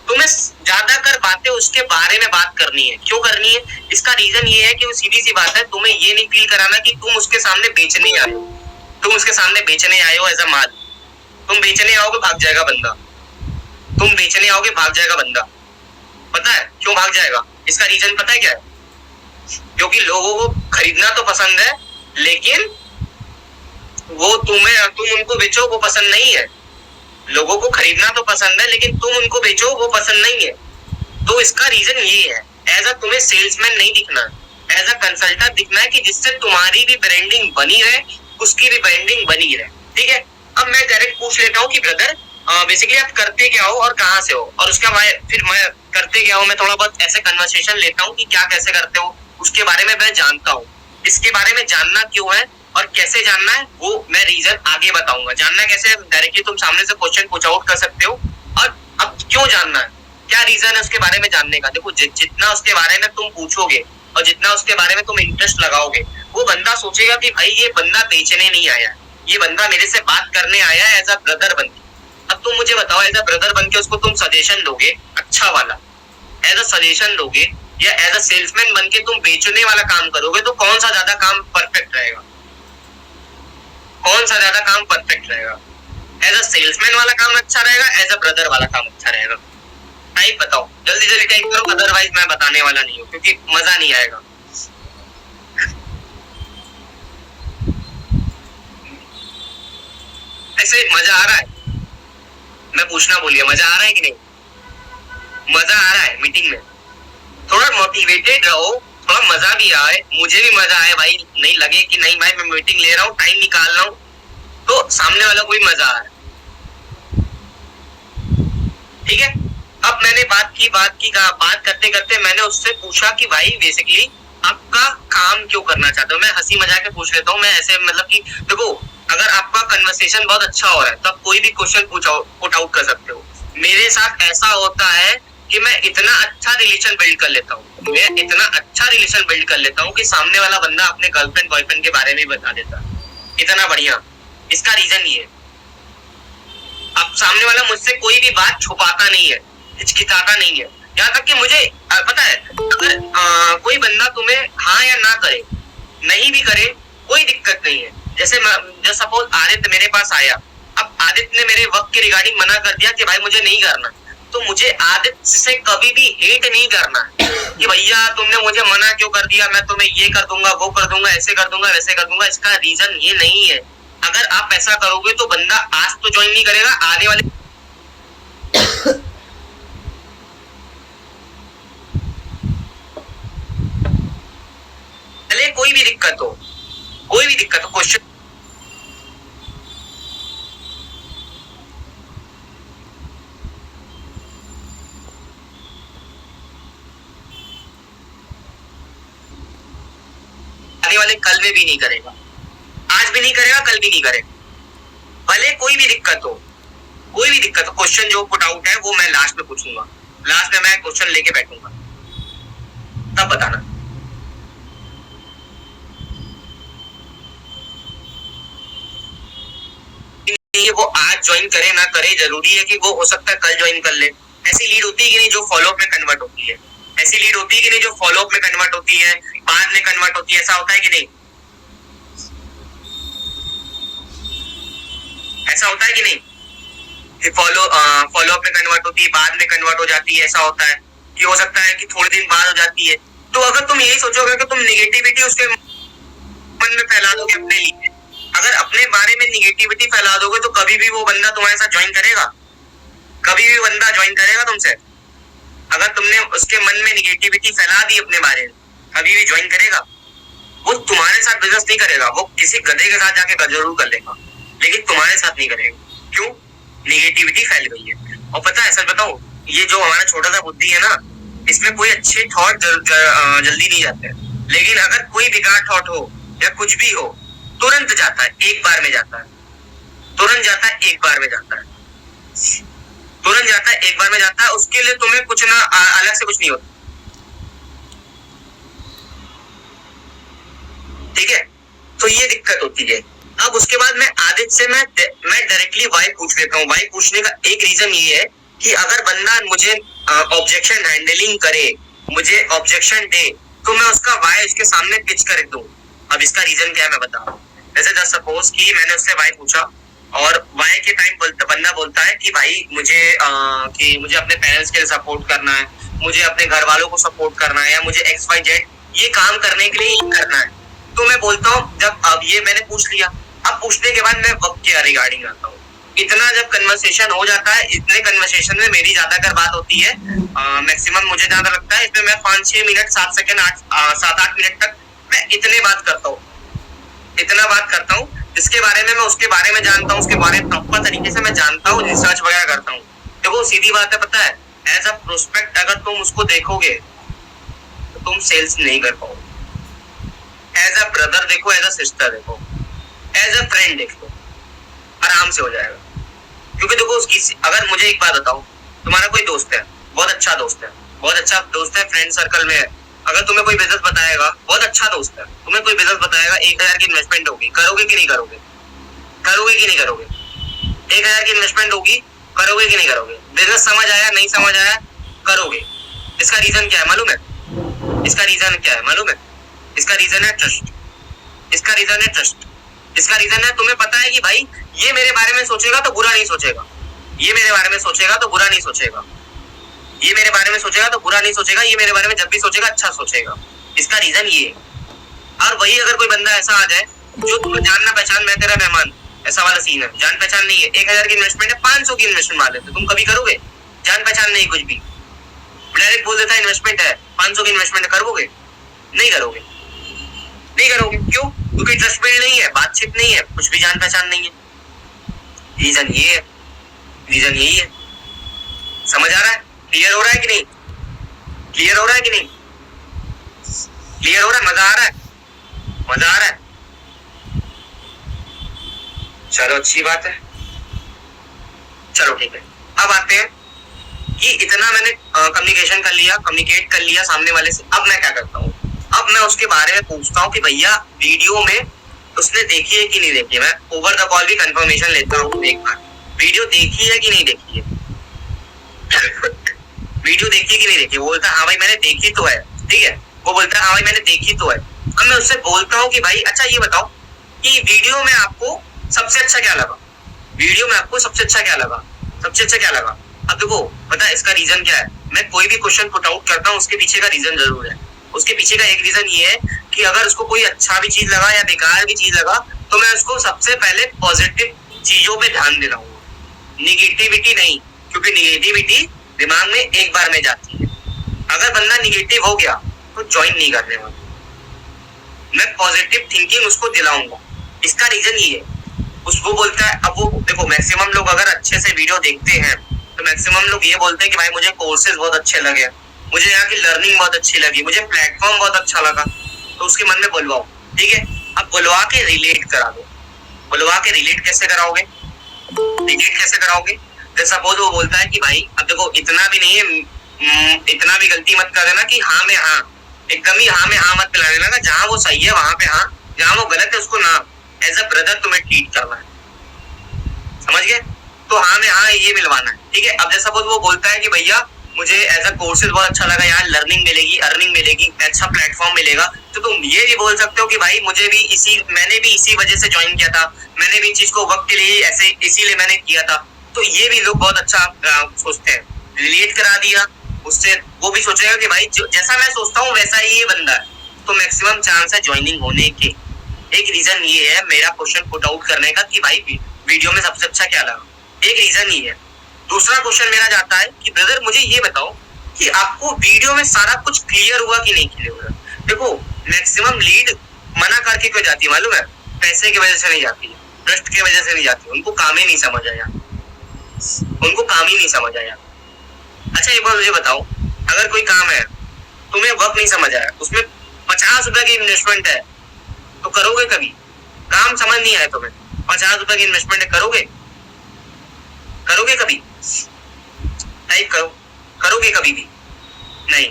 Speaker 1: तुम्हें ज्यादातर बातें उसके बारे में बात करनी है। क्यों करनी है, इसका रीजन ये है कि वो सीधी सी बात है, तुम्हें ये नहीं फील कराना कि तुम उसके सामने बेचने आए हो, तुम उसके सामने बेचने आए हो एज अ माल। तुम बेचने आओगे भाग जाएगा बंदा, तुम बेचने आओगे भाग जाएगा बंदा। पता है क्यों भाग जाएगा, इसका रीजन पता है क्या है, क्योंकि लोगों को खरीदना तो पसंद है, लेकिन वो तुम उनको बेचो वो पसंद नहीं है। लोगों को खरीदना तो पसंद है, लेकिन तुम उनको बेचो वो पसंद नहीं है। तो इसका रीजन ये है, एज अ तुम्हें सेल्समैन नहीं दिखना, एज अ कंसल्टेंट दिखना है कि जिससे तुम्हारी भी ब्रांडिंग बनी रहे, उसकी भी ब्रांडिंग बनी रहे, ठीक है। अब मैं डायरेक्ट पूछ लेता हूँ कि ब्रदर बेसिकली आप करते क्या हो और कहाँ से हो, और उसका फिर मैं करते क्या हो, मैं थोड़ा बहुत ऐसे कन्वर्सेशन लेता हूँ कि क्या कैसे करते हो, उसके बारे में मैं जानता हूँ। इसके बारे में जानना क्यों है और कैसे जानना है वो मैं रीजन आगे बताऊंगा। जानना कैसे, डायरेक्टली तुम सामने से क्वेश्चन पूछ आउट कर सकते हो, और अब क्यों जानना है, क्या रीजन है उसके बारे में जानने का। देखो जितना उसके बारे में तुम पूछोगे और जितना उसके बारे में तुम इंटरेस्ट लगाओगे, वो बंदा सोचेगा कि भाई ये बंदा बेचने नहीं आया, ये बंदा मेरे से बात करने आया है एज अ ब्रदर बन के। अब तुम मुझे बताओ, एज अ ब्रदर बन के उसको तुम सजेशन दोगे अच्छा वाला, एज अ सजेशन दोगे, या एज अ सेल्समैन बन के तुम बेचने वाला काम करोगे, तो कौन सा ज्यादा काम परफेक्ट रहेगा, कौन सा ज्यादा काम परफेक्ट रहेगा। एज अ सेल्समैन वाला काम अच्छा रहेगा, एज अ ब्रदर वाला काम अच्छा रहेगा। टाइप बताओ, जल्दी जल्दी टाइप करो, अदरवाइज मैं बताने वाला नहीं हूँ क्योंकि मजा नहीं आएगा। ऐसे मजा आ रहा है, मैं पूछना बोलिए मजा आ रहा है कि नहीं, मजा आ रहा है मीटिंग में, थोड़ा मोटिवेटेड रहो, थोड़ा मजा भी आए, मुझे भी मजा आए भाई, नहीं लगे कि नहीं भाई मैं मीटिंग ले रहा हूँ, टाइम निकाल रहा हूँ, तो सामने वाला को भी मजा आ रहा है, ठीक है। अब मैंने बात करते करते मैंने उससे पूछा कि भाई बेसिकली आपका काम क्यों करना चाहते हो। मैं हंसी मजाक के पूछ लेता हूँ, मैं ऐसे मतलब कि देखो अगर आपका कन्वर्सेशन बहुत अच्छा हो रहा है तो आप कोई भी क्वेश्चन पुट आउट कर सकते हो। मेरे साथ ऐसा होता है कि मैं इतना अच्छा रिलेशन बिल्ड कर लेता हूँ कि सामने वाला बंदा अपने गर्लफ्रेंड बॉयफ्रेंड के बारे में बता देता है, इतना बढ़िया। इसका रीजन ये है, अब सामने वाला मुझसे कोई भी बात छुपाता नहीं है, हिचकिचाता नहीं है। यहाँ तक कि मुझे पता है, अगर कोई बंदा तुम्हें हाँ या ना करे, नहीं भी करे, कोई दिक्कत नहीं है। जैसे सपोज आदित्य मेरे पास आया, अब आदित्य ने मेरे वक्त के रिगार्डिंग मना कर दिया कि भाई मुझे नहीं करना, तो मुझे आदित्य से कभी भी हेट नहीं करना कि भैया तुमने मुझे मना क्यों कर दिया, मैं तुम्हें ये कर दूंगा, वो कर दूंगा, ऐसे कर दूंगा, वैसे कर दूंगा। इसका रीजन ये नहीं है। अगर आप ऐसा करोगे तो बंदा आज तो ज्वाइन नहीं करेगा, आने वाले कोई भी दिक्कत हो क्वेश्चन आने वाले कल में भी नहीं करेगा, आज भी नहीं करेगा, कल भी नहीं करेगा, भले कोई भी दिक्कत हो। क्वेश्चन जो पुट आउट है वो मैं लास्ट में पूछूंगा, लास्ट में मैं क्वेश्चन लेके बैठूंगा, तब बताना। वो आज ज्वाइन करे ना करे, जरूरी है कि वो हो सकता है कल ज्वाइन कर ले। ऐसी लीड होती है कि नहीं जो फॉलोअप में कन्वर्ट होती है, ऐसी लीड होती है कि नहीं जो फॉलोअप में कन्वर्ट होती है, बाद में कन्वर्ट होती है, ऐसा होता है कि नहीं, ऐसा होता है कि नहीं। फॉलो अप में कन्वर्ट होती है, बाद में कन्वर्ट हो जाती है, ऐसा होता है कि हो सकता है कि थोड़े दिन बाद हो जाती है। तो अगर तुम यही सोचोगे कि तुम निगेटिविटी उसके मन में फैला दोगे अपने लिए, अगर अपने बारे में निगेटिविटी फैला दोगे तो कभी भी वो बंदा तुम्हारे साथ ज्वाइन करेगा? कभी भी बंदा ज्वाइन करेगा तुमसे? अगर तुमने उसके मन में निगेटिविटी फैला दी अपने बारे में, कभी भी ज्वाइन करेगा? वो तुम्हारे साथ बिजनेस नहीं करेगा, वो किसी गधे के साथ जाके जरूर कर लेगा, लेकिन तुम्हारे साथ नहीं करेगा। क्यों? निगेटिविटी फैल गई है। और पता है, सच बताओ, ये जो हमारा छोटा सा बुद्धि है ना, इसमें कोई अच्छे थॉट जल्दी नहीं जाते, लेकिन अगर कोई बेकार थॉट हो या कुछ भी हो, तुरंत जाता है, एक बार में जाता है, तुरंत जाता है, एक बार में जाता है, तुरंत जाता है, एक बार में जाता है। उसके लिए तुम्हें कुछ ना अलग से कुछ नहीं होता, ठीक है? तो ये दिक्कत होती है। अब उसके बाद मैं आदित्य से मैं डायरेक्टली वाई पूछ लेता हूँ। वाई पूछने का एक रीजन ये है कि अगर बंदा मुझे ऑब्जेक्शन हैंडलिंग करे, मुझे ऑब्जेक्शन दे, तो मैं उसका वाई उसके सामने पिच कर दूं। अब इसका रीजन क्या है मैं बता रहा हूँ। जैसे जस्ट सपोज कि मैंने उससे वाई पूछा और वाई के टाइम बंदा बोलता है कि भाई मुझे अपने पेरेंट्स के लिए सपोर्ट करना है, मुझे अपने घर वालों को सपोर्ट करना है, या मुझे XYZ ये काम करने के लिए करना है। तो मैं बोलता हूँ, जब अब ये मैंने पूछ लिया, अब पूछने के बाद मैं वक्त के रिगार्डिंग आता हूँ। इतना जब कन्वर्सेशन हो जाता है, इतने कन्वर्सेशन में मेरी ज्यादातर बात होती है, मैक्सिमम मुझे ज्यादा लगता है इसमें मैं 5-6 मिनट 7 सेकंड 7-8 मिनट तक मैं इतने बात करता हूँ, इतना बात करता हूँ जिसके बारे में मैं उसके बारे में जानता हूँ, उसके बारे में प्रॉपर तरीके से मैं जानता हूँ, रिसर्च वगैरह करता हूँ। देखो सीधी बात है, पता है, एज अ प्रोस्पेक्ट अगर तुम उसको देखोगे तो तुम सेल्स नहीं कर पाओगे। एज अ ब्रदर देखो, एज अ सिस्टर देखो, एज अ फ्रेंड देखो, आराम से हो जाएगा। क्योंकि देखो अगर मुझे एक बात बताओ, तुम्हारा कोई दोस्त है, बहुत अच्छा दोस्त है, बहुत अच्छा दोस्त है, फ्रेंड सर्कल में है, अगर तुम्हें कोई बिजनेस बताएगा, बहुत अच्छा दोस्त है, तुम्हें कोई बिजनेस बताएगा 1000 की इन्वेस्टमेंट होगी, करोगे कि नहीं करोगे? करोगे कि नहीं करोगे? 1000 की इन्वेस्टमेंट होगी, करोगे कि नहीं करोगे? बिजनेस समझ आया, नहीं समझ आया, करोगे। इसका रीजन क्या है मालूम है? इसका रीजन क्या है मालूम है? इसका रीजन है ट्रस्ट। इसका रीजन है ट्रस्ट। इसका रीजन है तुम्हें पता है कि भाई ये मेरे बारे में सोचेगा तो बुरा नहीं सोचेगा, ये मेरे बारे में सोचेगा तो बुरा नहीं सोचेगा, ये मेरे बारे में सोचेगा तो बुरा नहीं सोचेगा, ये मेरे बारे में जब भी सोचेगा अच्छा सोचेगा। इसका रीजन ये है। और वही अगर कोई बंदा ऐसा आ जाए जो तुम्हें जानना पहचान, मैं तेरा मेहमान, ऐसा वाला सीन है, जान पहचान नहीं है, 1000 की इन्वेस्टमेंट है, 500 की इन्वेस्टमेंट मान लेते, तुम कभी करोगे? जान पहचान नहीं कुछ भी, डायरेक्ट बोल देता है इन्वेस्टमेंट है, 500 की इन्वेस्टमेंट करोगे? नहीं करोगे, नहीं करोगे। क्यों? क्योंकि ट्रस्ट बिल्ड नहीं है, बातचीत नहीं है, कुछ भी जान पहचान नहीं है। रीजन ये है, रीजन यही है। समझ आ रहा है? क्लियर हो रहा है कि नहीं? क्लियर हो रहा है कि नहीं? क्लियर हो रहा है? मजा आ रहा है? मजा आ रहा है? चलो अच्छी बात है, चलो ठीक है। अब आते हैं कि इतना मैंने कम्युनिकेशन कर लिया, कम्युनिकेट कर लिया सामने वाले से। अब मैं क्या करता हूँ? अब मैं उसके बारे में पूछता हूँ कि भैया वीडियो में उसने देखी है कि नहीं देखी है। मैं ओवर द कॉल भी कंफर्मेशन लेता हूँ एक बार, वीडियो देखी है कि नहीं देखी है, वीडियो देखी कि नहीं देखी। वो बोलता है हाँ भाई मैंने देखी तो है, ठीक है, वो बोलता है हाँ भाई मैंने देखी तो है। अब मैं उससे बोलता हूँ कि भाई अच्छा ये बताओ कि वीडियो में आपको सबसे अच्छा क्या लगा, वीडियो में आपको सबसे अच्छा क्या लगा, सबसे अच्छा क्या लगा। अब देखो पता है इसका रीजन क्या है, मैं कोई भी क्वेश्चन पुट आउट करता हूँ उसके पीछे का रीजन जरूर है। उसके पीछे का एक रीजन ये है कि अगर उसको कोई अच्छा भी चीज लगा या बेकार भी चीज लगा तो मैं उसको सबसे पहले पॉजिटिव चीजों पे ध्यान देना होगा, निगेटिविटी नहीं, क्योंकि निगेटिविटी दिमाग में एक बार में जाती है। अगर बंदा निगेटिव हो गया तो ज्वाइन नहीं करने वाला, मैं पॉजिटिव थिंकिंग उसको दिलाऊंगा। इसका रीजन ये है, उसको बोलता है, अब वो देखो मैक्सिमम लोग अगर अच्छे से वीडियो देखते हैं तो मैक्सिमम लोग ये बोलते हैं कि भाई मुझे कोर्सेज बहुत अच्छे लगे, मुझे यहाँ की लर्निंग बहुत अच्छी लगी, मुझे प्लेटफॉर्म बहुत अच्छा लगा। तो उसके मन में बुलवाओ, ठीक है। अब बुलवा के रिलेट करा दो। बुलवा के रिलेट कैसे कराओगे? रिलेट कैसे कराओगे? जैसे सपोज वो बोलता है कि भाई अब देखो इतना भी नहीं है, इतना भी गलती मत कर देना कि हाँ में हाँ, एकदम ही हाँ में हाँ मत मिला देना, जहाँ वो सही है वहां पे हाँ, जहाँ वो गलत है उसको ना। एज अ ब्रदर तुम्हें ट्रीट करना है, समझ गए? तो हाँ में हाँ ये मिलवाना है, ठीक है। अब जैसा वो बोलता है कि भैया मुझे एज अ कोर्सेज बहुत अच्छा लगा, यहाँ लर्निंग मिलेगी, अर्निंग मिलेगी, अच्छा प्लेटफॉर्म मिलेगा, तो तुम ये भी बोल सकते हो कि भाई मुझे भी मैंने भी इसी वजह से ज्वाइन किया था, मैंने भी चीज को वक्त के लिए ऐसे इसीलिए मैंने किया था। तो ये भी लोग बहुत अच्छा सोचते हैं, रिलेट करा दिया उससे, वो भी सोचेगा कि भाई जैसा मैं सोचता हूँ वैसा ही ये बंदा है, तो मैक्सिमम चांस है ज्वाइनिंग होने के। एक रीजन ये है मेरा क्वेश्चन पुट आउट करने का कि भाई वीडियो में सबसे अच्छा क्या लगा, एक रीजन ही है। दूसरा क्वेश्चन मेरा जाता है कि ब्रदर मुझे ये बताओ कि आपको वीडियो में सारा कुछ क्लियर हुआ कि नहीं क्लियर हुआ। देखो मैक्सिमम लीड मना करके क्यों जाती है मालूम है? पैसे की वजह से नहीं जाती है, ट्रस्ट की वजह से नहीं जाती, उनको काम ही नहीं समझ आया, उनको काम ही नहीं समझ आया। अच्छा एक बार मुझे बताओ, अगर कोई काम है तुम्हें वर्क नहीं समझ आया, उसमें 50 रुपए की इन्वेस्टमेंट है, तो करोगे कभी? काम समझ नहीं आया तुम्हें, 50 रुपए की इन्वेस्टमेंट है, करोगे? करोगे कभी? टाइप करो, करोगे कभी भी नहीं।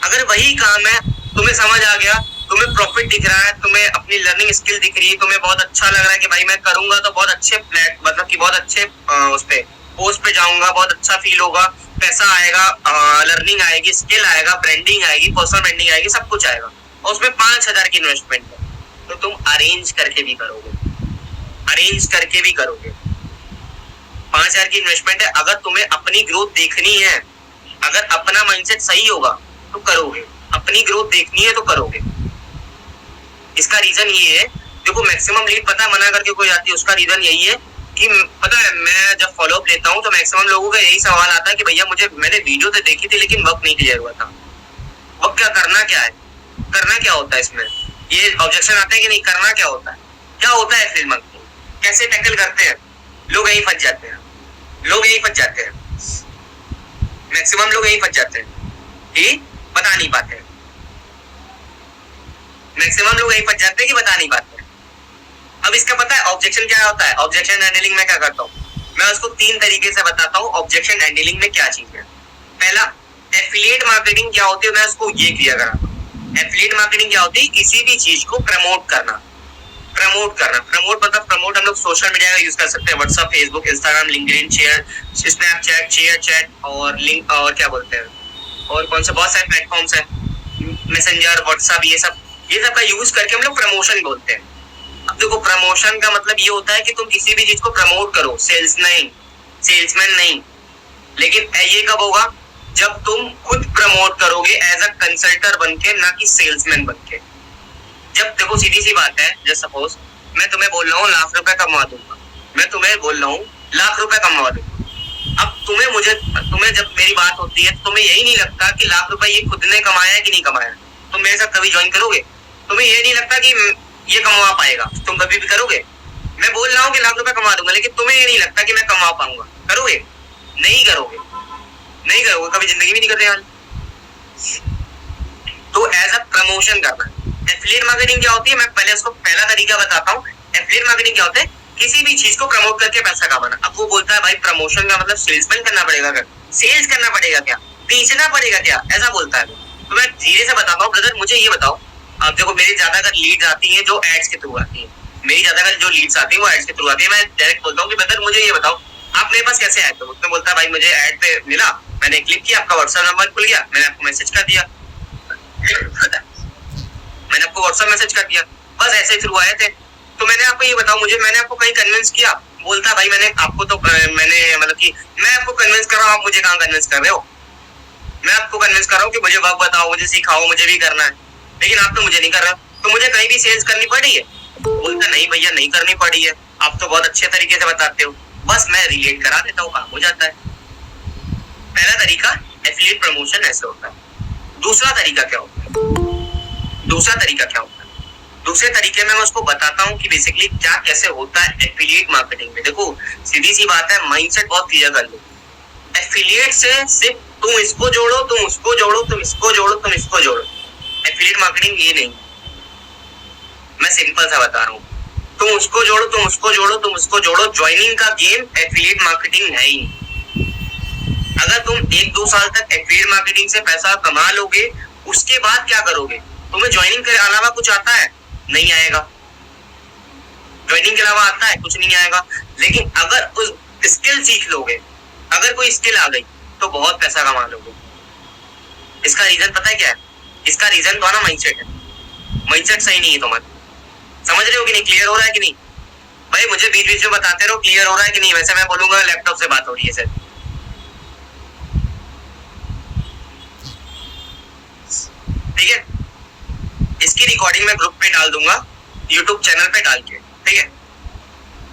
Speaker 1: अगर वही काम है तुम्हें समझ आ गया, तुम्हें प्रॉफिट दिख रहा है, तुम्हें अपनी लर्निंग स्किल दिख रही है, तुम्हें बहुत अच्छा लग रहा है कि भाई मैं करूंगा तो बहुत अच्छे मतलब कि बहुत अच्छे उस पे पोस्ट पे जाऊंगा, बहुत अच्छा फील होगा, पैसा आएगा, लर्निंग आएगी, स्किल आएगा, ब्रांडिंग आएगी, पर्सनल ब्रांडिंग आएगी, सब कुछ आएगा, और उसमें 5,000 की इन्वेस्टमेंट है, तो तुम अरेंज करके भी करोगे, अरेंज करके भी करोगे। 5,000 की इन्वेस्टमेंट है, अगर तुम्हें अपनी ग्रोथ देखनी है, अगर अपना माइंडसेट सही होगा तो करोगे, अपनी ग्रोथ देखनी है तो करोगे। इसका रीजन ये है, देखो मैक्सिमम लीड पता मना करके कोई जाती है, उसका रीजन यही है कि पता है मैं जब फॉलोअप लेता हूँ तो मैक्सिमम लोगों का यही सवाल आता है कि भैया मैंने वीडियो तो देखी थी लेकिन वर्क नहीं क्लियर हुआ था। वर्क क्या करना क्या है, करना क्या होता है इसमें? ये ऑब्जेक्शन आते हैं कि नहीं, करना क्या होता है, क्या होता है फिल्म कैसे टैकल करते हैं? लोग यही फंस जाते हैं, लोग यही फंस जाते हैं, मैक्सिमम लोग यही फंस जाते हैं कि बता नहीं पाते, मैक्सिमम लोग यही फंस जाते हैं कि बता नहीं पाते। अब इसका पता है ऑब्जेक्शन क्या होता है? ऑब्जेक्शन हैंडलिंग में क्या करता हूँ मैं, उसको 3 तरीके से बताता हूँ ऑब्जेक्शन हैंडलिंग में क्या चीज है। पहला, एफिलिएट मार्केटिंग क्या होती है, मैं उसको ये क्लियर कराता हूँ। एफिलिएट मार्केटिंग क्या होती है? किसी भी चीज को प्रमोट करना, प्रमोट करना। प्रमोट मतलब प्रमोट हम लोग सोशल मीडिया का यूज कर सकते हैं, WhatsApp, Facebook, Instagram, LinkedIn, share, Snapchat, share chat और लिंक, और क्या बोलते हैं, और कौन से बहुत सारे प्लेटफॉर्म्स हैं, मैसेंजर, व्हाट्सएप, ये सब का यूज करके हम लोग प्रमोशन बोलते हैं। अब देखो प्रमोशन का मतलब ये होता है कि तुम किसी भी चीज को प्रमोट करो, सेल्स नहीं, सेल्समैन नहीं। लेकिन ये कब होगा? जब तुम खुद प्रमोट करोगे एज अ कंसल्टर बनके, ना कि सेल्समैन बनके। जब देखो सीधी सी बात है, जस्ट सपोज मैं तुम्हें बोल रहा हूँ लाख रुपए कमा दूंगा, मैं तुम्हें बोल रहा हूँ लाख रुपए कमा दूंगा। अब तुम्हें जब मेरी बात होती है तुम्हें यही नहीं लगता कि लाख रुपए ये खुद ने कमाया है कि नहीं कमाया, तुम मेरे साथ कभी ज्वाइन करोगे? तुम्हें ये नहीं लगता कि ये कमा पाएगा, तुम कभी भी करोगे? मैं बोल रहा हूँ कि लाख रुपए कमा दूंगा, लेकिन तुम्हें ये नहीं लगता कि मैं कमा पाऊंगा, करोगे? नहीं करोगे, नहीं करोगे, कभी जिंदगी में नहीं करते यार। तो एज अ प्रमोशन करना। एफिलिएट मार्केटिंग क्या होती है, मैं पहले उसको पहला तरीका बताता हूँ। एफिलिएट मार्केटिंग क्या होता है? किसी भी चीज को प्रमोट करके पैसा कमाना। अब वो बोलता है भाई प्रमोशन का मतलब सेल्समैन करना पड़ेगा क्या, सेल्स करना पड़ेगा क्या, बेचना पड़ेगा क्या, ऐसा बोलता है। तो मैं धीरे से बताता हूँ, ब्रदर मुझे ये बताओ, अब देखो मेरी ज्यादातर लीड्स आती है जो एड्स के थ्रू आती है, मेरी ज्यादातर जो लीड्स आती है वो एड्स के थ्रू आती है। मैं डायरेक्ट बोलता हूँ कि ब्रदर मुझे ये बताओ आप मेरे पास कैसे आए? तो उसने बोलता है भाई मुझे एड पे मिला, मैंने क्लिक किया, आपका व्हाट्सएप नंबर खुल गया, मैंने आपको मैसेज कर दिया, मैंने आपको व्हाट्सएप मैसेज कर दिया, बस ऐसे थ्रू आए थे। तो मैंने आपको ये बताओ, मैंने आपको कहीं कन्विंस किया? बोलता भाई मैंने आपको तो मैंने मतलब कि मैं आपको कन्विंस कर रहा हूँ, आप मुझे कहाँ कन्विंस कर रहे हो? मैं आपको कन्विंस कर रहा हूँ कि मुझे वर्क बताओ, मुझे सिखाओ, मुझे भी करना है, लेकिन आप तो मुझे नहीं कर रहे हो। तो मुझे कहीं भी सेल्स करनी पड़ी है? बोलता नहीं भैया नहीं करनी पड़ी है, आप तो बहुत अच्छे तरीके से बताते हो, बस मैं रिलेट करा देता हूँ, काम हो जाता है। पहला तरीका एफिलिएट प्रमोशन ऐसे होता है। दूसरा तरीका क्या होता है? दूसरे तरीके में मैं उसको बताता हूँ कि बेसिकली क्या कैसे होता है एफिलिएट मार्केटिंग में। देखो सीधी सी बात है, माइंडसेट बहुत क्लियर कर लो। एफिलिएट से सिर्फ तुम इसको जोड़ो, तुम उसको जोड़ो, तुम इसको जोड़ो, तुम इसको जोड़ो। एफिलिएट मार्केटिंग ये नहीं, मैं सिंपल सा बता रहा हूँ, तुम उसको जोड़ो, तुम उसको जोड़ो, तुम उसको जोड़ो। ज्वाइनिंग का गेम एफिलिएट मार्केटिंग है ही नहीं। अगर तुम 1-2 साल तक एफिलिएट मार्केटिंग से पैसा कमा लोगे, उसके बाद क्या करोगे? तुम्हें ज्वाइनिंग के अलावा कुछ आता है? नहीं आएगा। ज्वाइनिंग के अलावा आता है? कुछ नहीं आएगा। लेकिन अगर उस स्किल सीख लोगे, अगर कोई स्किल आ गई तो बहुत पैसा कमा लोगे। इसका रीजन पता है क्या है? इसका रीजन तो ना माइंडसेट है। माइंडसेट सही नहीं है तुम्हारा। समझ रहे हो कि नहीं? क्लियर हो रहा है कि नहीं? भाई मुझे बीच बीच में बताते रहो क्लियर हो रहा है कि नहीं, वैसे मैं बोलूंगा लैपटॉप से बात हो रही है सर। ठीक है, इसकी रिकॉर्डिंग मैं ग्रुप पे डाल दूंगा, यूट्यूब चैनल पे डाल के। ठीक है,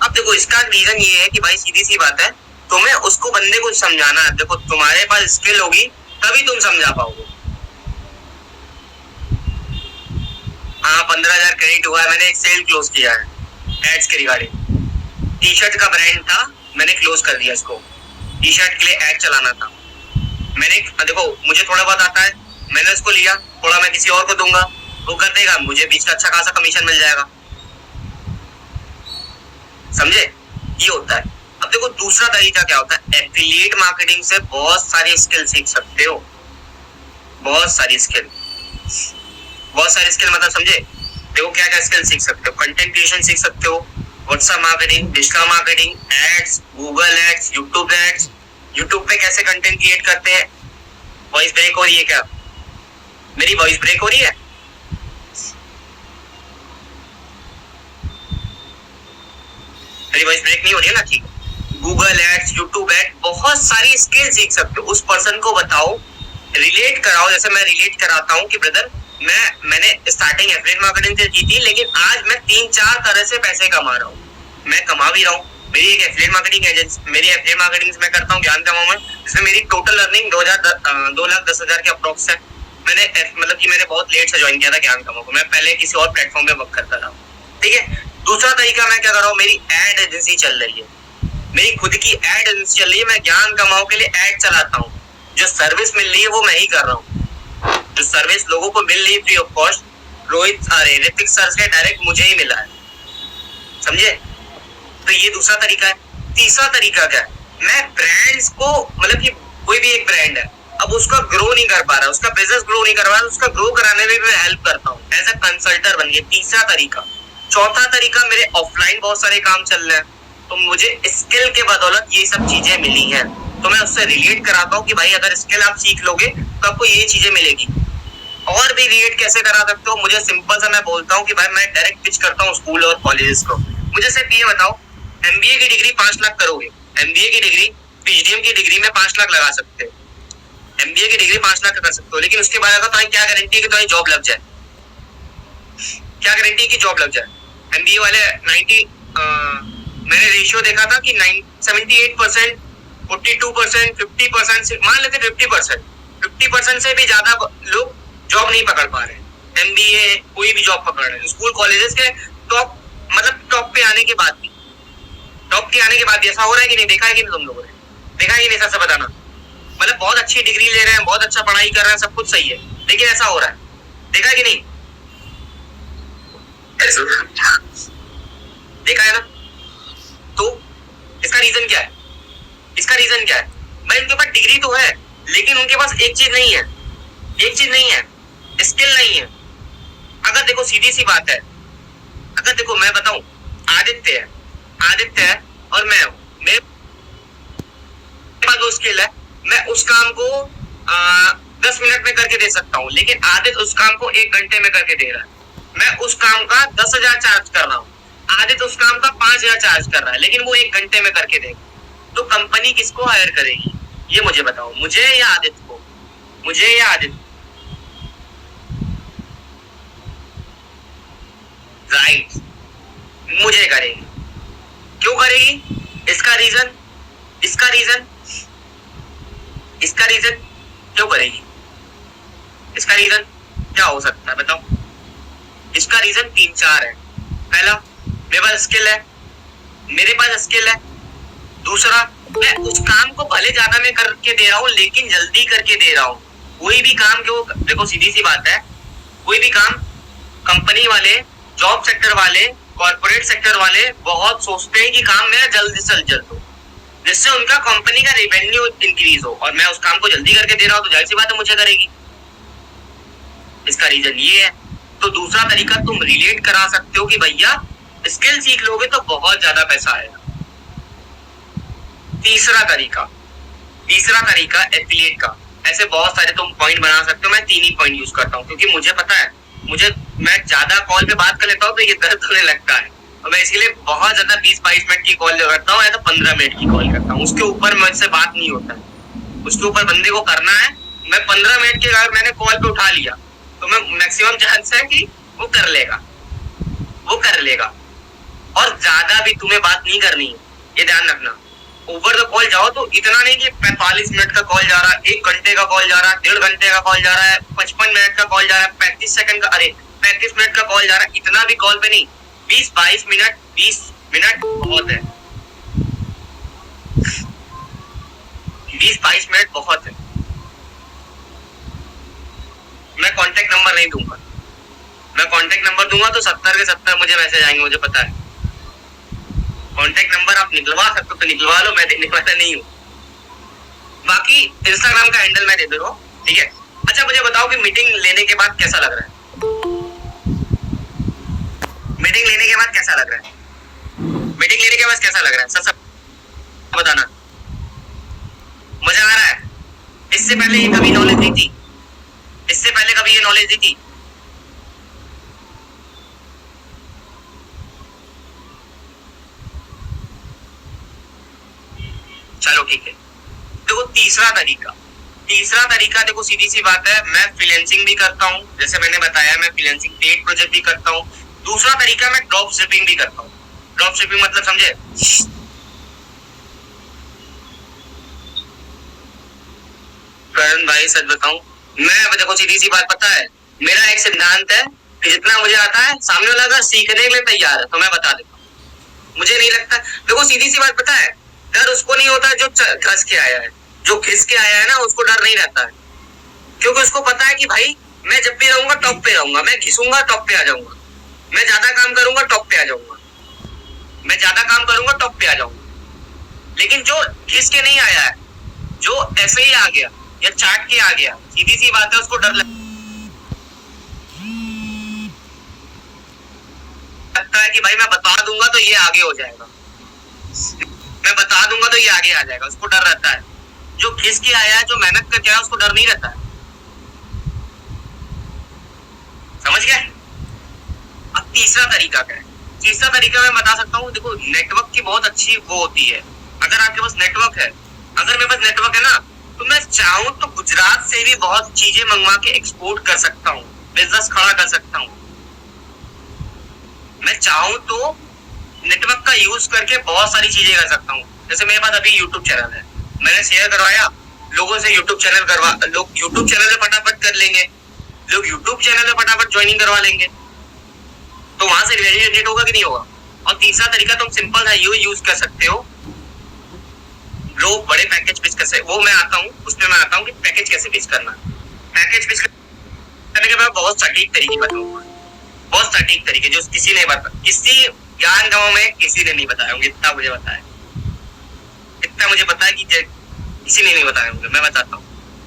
Speaker 1: अब देखो इसका रीजन ये है कि भाई सीधी सी बात है, तुम्हें उसको बंदे को समझाना है। देखो तुम्हारे पास स्किल होगी तभी तुम समझा पाओगे। हाँ 15,000 क्रेडिट हुआ है, मैंने एक सेल क्लोज किया है एड्स के रिगार्डिंग। टी शर्ट का ब्रांड था, मैंने क्लोज कर दिया इसको, टी शर्ट के लिए एड चलाना था। मैंने देखो मुझे थोड़ा बहुत आता है, मैंने उसको लिया, थोड़ा मैं किसी और को दूंगा, वो कर देगा, मुझे बीच का अच्छा खासा कमीशन मिल जाएगा। समझे, ये होता है। अब देखो दूसरा तरीका क्या होता है, एफिलिएट मार्केटिंग से बहुत सारी स्किल सीख सकते हो, बहुत सारी स्किल मतलब समझे। देखो क्या क्या स्किल सीख सकते हो, कंटेंट क्रिएशन सीख सकते हो, WhatsApp marketing, digital marketing, ads, Google ads, YouTube पे कैसे कंटेंट क्रिएट करते हैं। वॉइस ब्रेक हो रही है क्या, मेरी वॉइस ब्रेक हो रही है? मेरी वॉइस ब्रेक नहीं हो रही है ना, ठीक है। गूगल एड्स, यूट्यूब एड, बहुत सारी स्किल सीख सकते हो। उस पर्सन को बताओ, रिलेट कराओ, जैसे मैं रिलेट कराता हूँ कि ब्रदर मैंने स्टार्टिंग एफिलिएट मार्केटिंग से की थी, लेकिन आज मैं 3-4 तरह से पैसे कमा रहा हूँ, मैं कमा भी रहा हूँ। मेरी एक एफिलिएट मार्केटिंग एजेंसी, मेरी एफिलिएट मार्केटिंग मैं करता हूँ ज्ञान कमाऊं में, जिसमें मेरी टोटल अर्निंग 2,10,000 के अप्रोक्स है। मैंने मतलब कि मैंने बहुत लेट से ज्वाइन किया था ज्ञान कमाओ को, मैं पहले किसी और प्लेटफॉर्म पे वर्क करता था। ठीक है, दूसरा तरीका मैं क्या कर रहा हूँ, मेरी एड एजेंसी चल रही है, मेरी खुद की एड एजेंसी चल रही है, मैं ज्ञान कमाओ के लिए एड चलाता हूँ। जो सर्विस मिल रही है वो मैं ही कर रहा हूँ, जो सर्विस लोगों को मिल रही है free of cost, Hrithik sir से डायरेक्ट मुझे ही मिला है। समझे, तो ये दूसरा तरीका है। तीसरा तरीका क्या है, मैं ब्रांड्स को, मतलब कि कोई भी एक ब्रांड है, अब उसका ग्रो नहीं कर पा रहा, उसका बिजनेस ग्रो नहीं कर पा रहा, उसका ग्रो कराने में भी मैं हेल्प करता हूँ, एज अ कंसल्टर बन गया। तीसरा तरीका। चौथा तरीका, मेरे ऑफलाइन बहुत सारे काम चल रहे हैं, तो मुझे स्किल के बदौलत ये सब चीजें मिली हैं, तो मैं उससे रिलेट कराता हूँ कि भाई अगर स्किल आप सीख लोगे तो आपको ये चीजें मिलेगी। और भी रिलेट कैसे करा सकते हो, मुझे सिंपल सा मैं बोलता हूँ कि भाई मैं डायरेक्ट पिच करता हूँ स्कूल और कॉलेजेस को। मुझे सिर्फ ये बताओ, एमबीए की डिग्री 5 लाख करोगे, एमबीए की डिग्री, पीजीडीएम की डिग्री में 5 लाख लगा सकते हो, एमबीए की डिग्री 5 लाख कर सकते हो, लेकिन उसके बाद अगर तुम्हें क्या गारंटी है कि तुम्हें जॉब लग जाए, क्या गारंटी है कि जॉब लग जाए। एमबीए वाले 90 मैंने रेशियो देखा था कि 78%, 42%, 50%, मान लेते 50% से भी ज्यादा लोग जॉब नहीं पकड़ पा रहे। एमबीए कोई भी जॉब पकड़ रहे हैं स्कूल कॉलेजेस के टॉप, मतलब टॉप पे आने के बाद भी, टॉप के आने के बाद भी ऐसा हो रहा है कि नहीं, देखा है कि नहीं तुम लोगों ने, देखा है कि नहीं, सर से बताना। मतलब बहुत अच्छी डिग्री ले रहे हैं, बहुत अच्छा पढ़ाई कर रहे हैं, सब कुछ सही है, लेकिन ऐसा हो रहा है, देखा है कि नहीं, देखा है ना। तो इसका रीजन क्या है, इसका रीजन क्या है, भाई उनके पास डिग्री तो है, लेकिन उनके पास एक चीज नहीं है, एक चीज नहीं है, स्किल नहीं है। अगर देखो सीधी सी बात है, अगर देखो मैं बताऊं, आदित्य है और मैं हूं, मेरे पास वो स्किल है, मैं उस काम को 10 मिनट में करके दे सकता हूं, लेकिन आदित्य उस काम को 1 घंटे में करके दे रहा है। मैं उस काम का 10,000 चार्ज कर रहा हूँ, आदित्य उस काम का 5,000 चार्ज कर रहा है, लेकिन वो 1 घंटे में करके देगा। तो कंपनी किसको हायर करेगी, ये मुझे बताओ, मुझे या आदित्य को, मुझे या आदित्य? राइट, मुझे करेगी। क्यों करेगी, इसका रीजन क्यों करेगी, इसका रीजन क्या हो सकता है बताओ। इसका रीजन 3-4 है। पहला, मेरे पास स्किल है, दूसरा, मैं उस काम को भले ज्यादा में करके दे रहा हूँ, लेकिन जल्दी करके दे रहा हूँ। कोई भी काम क्यों, देखो सीधी सी बात है, कोई भी काम कंपनी वाले, जॉब सेक्टर वाले, कॉर्पोरेट सेक्टर वाले बहुत सोचते हैं कि काम मेरा जल्दी से जल्द हो, जिससे उनका कंपनी का रेवेन्यू इंक्रीज हो, और मैं उस काम को जल्दी करके दे रहा हूँ, तो जाहिर सी बात है मुझे करेगी। इसका रीजन ये है। तो दूसरा तरीका तुम रिलेट करा सकते हो कि भैया स्किल सीख लोगे तो बहुत ज्यादा पैसा आएगा। तीसरा तरीका एफिलिएट का। ऐसे बहुत सारे तुम पॉइंट बना सकते हो, मैं 3 ही पॉइंट यूज करता हूँ, क्योंकि मुझे पता है, मैं ज्यादा कॉल पे बात कर लेता हूँ तो ये दर्द होने लगता है, और मैं इसलिए बहुत ज्यादा 20-22 मिनट की कॉल करता हूँ या तो 15 मिनट की कॉल करता हूँ, उसके ऊपर मुझसे बात नहीं होता है। उसके ऊपर बंदे को करना है, मैं 15 मिनट के अगर मैंने कॉल पे उठा लिया तो मैं मैक्सिमम चांस है कि वो कर लेगा, वो कर लेगा। और ज्यादा भी तुम्हें बात नहीं करनी है, ये ध्यान रखना। ओवर द कॉल जाओ तो इतना नहीं कि 45 मिनट का कॉल जा रहा है, 1 घंटे का कॉल जा रहा है, 1.5 घंटे का कॉल जा रहा है, 55 मिनट का कॉल जा रहा है, 35 सेकंड का, अरे 35 मिनट का कॉल जा रहा है, इतना भी कॉल पे नहीं। 20-22 मिनट, 20 मिनट बहुत है, 20-22 मिनट बहुत है। मैं कांटेक्ट नंबर नहीं दूंगा, मैं कांटेक्ट नंबर दूंगा तो 70 के 70 मुझे मैसेज आएंगे, मुझे पता है। कांटेक्ट नंबर आप निकलवा सकते हो तो निकलवा लो, मैं देने वाला नहीं हूँ। बाकी इंस्टाग्राम का हैंडल मैं दे दे रहा हूँ, ठीक है। अच्छा मुझे बताओ कि मीटिंग लेने के बाद कैसा लग रहा है? मीटिंग लेने के बाद कैसा लग रहा है? मीटिंग लेने के बाद कैसा लग रहा है? सब बताना। मजा आ रहा है? इससे पहले ये कभी नॉलेज नहीं थी? इससे पहले कभी ये नॉलेज नहीं थी? चलो ठीक है। देखो तीसरा तरीका देखो सीधी सी बात है, मैं फ्रीलांसिंग भी करता हूँ, जैसे मैंने बताया मैं फ्रीलांसिंग पेड प्रोजेक्ट भी करता हूँ। दूसरा तरीका मैं ड्रॉप शिपिंग भी करता हूँ। ड्रॉप शिपिंग मतलब समझे? करण भाई सच बताऊं, मैं देखो सीधी सी बात पता है, मेरा एक सिद्धांत है कि जितना मुझे आता है सामने वाला अगर सीखने के लिए तैयार है तो मैं बता देता हूँ। मुझे नहीं लगता, देखो सीधी सी बात पता है, डर उसको नहीं होता जो घस के आया है, जो घिस के आया है ना उसको डर नहीं रहता है, क्योंकि उसको पता है कि भाई मैं जब भी रहूंगा टॉप पे रहूंगा, मैं घिसूंगा टॉप पे आ जाऊंगा, मैं ज्यादा काम करूंगा टॉप पे आ जाऊंगा, मैं ज्यादा काम करूंगा टॉप पे आ जाऊंगा। लेकिन जो घिस के नहीं आया है, जो ऐसे ही आ गया या चाट के आ गया, सीधी सी बात है उसको डर लगता है कि भाई मैं बता दूंगा तो ये आगे हो जाएगा, मैं बता दूंगा तो ये आगे आ जाएगा, उसको डर रहता है। जो घिस के आया है, जो मेहनत करके आया, उसको डर नहीं रहता है। समझ गए? अब तीसरा तरीका क्या है? तीसरा तरीका मैं बता सकता हूँ, देखो नेटवर्क की बहुत अच्छी वो होती है। अगर आपके पास नेटवर्क है, अगर मेरे पास नेटवर्क है ना, तो मैं चाहूँ तो गुजरात से भी बहुत चीजें मंगवा के एक्सपोर्ट कर सकता हूँ, बिजनेस खड़ा कर सकता हूँ। मैं चाहूँ तो नेटवर्क का यूज करके बहुत सारी चीजें कर सकता हूँ। जैसे मेरे पास अभी यूट्यूब चैनल है, मैंने शेयर करवाया, लोगों से यूट्यूब चैनल करवा, लोग यूट्यूब चैनल में फटाफट कर लेंगे, लोग यूट्यूब चैनल में फटाफट ज्वाइनिंग करवा लेंगे, तो वहां से रेवेन्यू जनरेट होगा कि नहीं होगा? और तीसरा तरीका तुम सिंपल है यू यूज कर सकते हो, लोग बड़े पैकेज पिच कर सकते, वो मैं आता हूँ, उसमें मैं आता हूँ कि पैकेज कैसे पिच करना। पैकेज पिच करने के बाद बहुत सटीक तरीके बताऊंगा, बहुत सटीक तरीके जो किसी ने बता, किसी ज्ञान गांव में किसी ने नहीं बताया होंगे, इतना मुझे बताया, इतना मुझे पता है कि किसी ने नहीं बताया होंगे, मैं बताता हूँ,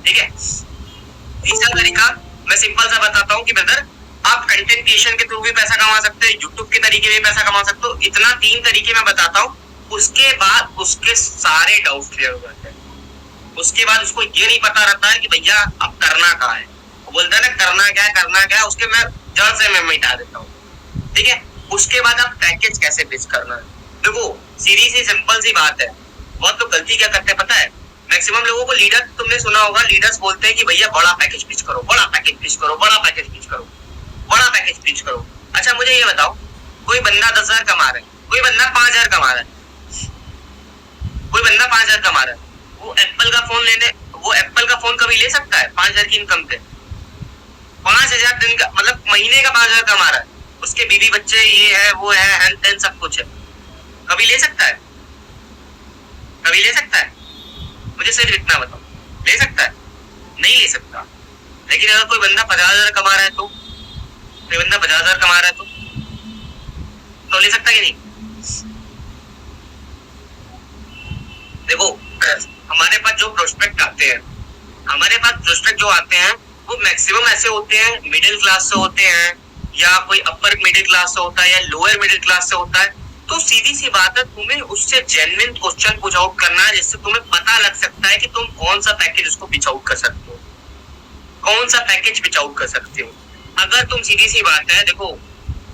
Speaker 1: ठीक है। तीसरा तरीका मैं सिंपल सा बताता हूँ कि ब्रदर आप कंटेंट क्रिएशन के थ्रू भी पैसा कमा सकते हैं, यूट्यूब के तरीके भी पैसा कमा सकते हो। इतना 3 तरीके मैं बताता हूँ, उसके बाद उसके सारे डाउट क्लियर हो जाते हैं। उसके बाद उसको ये नहीं पता रहता है कि भैया अब करना क्या है, वो बोलता है ना करना क्या है, करना क्या है, उसके मैं जड़ से मैं मिटा देता हूँ, ठीक है। उसके बाद आप पैकेज कैसे पिच करना है, देखो सीधी सी सिंपल सी बात है। बहुत लोग गलती क्या करते हैं पता है, मैक्सिमम लोगों को लीडर, तुमने सुना होगा लीडर्स बोलते हैं कि भैया बड़ा पैकेज पिच करो, बड़ा पैकेज पिच करो, बड़ा पैकेज पिच करो, बड़ा पैकेज पिच करो। अच्छा मुझे ये बताओ, कोई बंदा 10,000 कमा रहा है, कोई बंदा 5,000 कमा रहा है, कोई बंदा 5,000 कमा रहा है, वो एप्पल का फोन लेने, वो एप्पल का फोन कभी ले सकता है 5,000 की इनकम पे? 5,000 दिन का मतलब महीने का 5,000 कमा रहा है, उसके बीवी बच्चे ये है वो है हेल्थ टेन सब कुछ है, कभी ले सकता है? कभी ले सकता है? मुझे सिर्फ इतना बताओ, ले सकता है? नहीं ले सकता। लेकिन अगर कोई बंदा 50,000 कमा रहा है तो, कोई बंदा 50,000 कमा रहा है तो ले सकता है कि नहीं? देखो हमारे पास जो प्रोस्पेक्ट आते हैं, हमारे पास प्रोस्पेक्ट जो आते हैं वो मैक्सिमम ऐसे होते हैं मिडिल क्लास से होते हैं, या कोई अपर मिडिल क्लास से होता है, या लोअर मिडिल क्लास से होता है। तो सीधी सी बात है, तुम्हें उससे जेन्युइन क्वेश्चन पुट आउट करना है, जिससे तुम्हें पता लग सकता है कि तुम कौन सा पैकेज उसको पिच आउट कर सकते हो, कौन सा पैकेज पिच आउट कर सकते हो। अगर तुम सीधी सी बात है देखो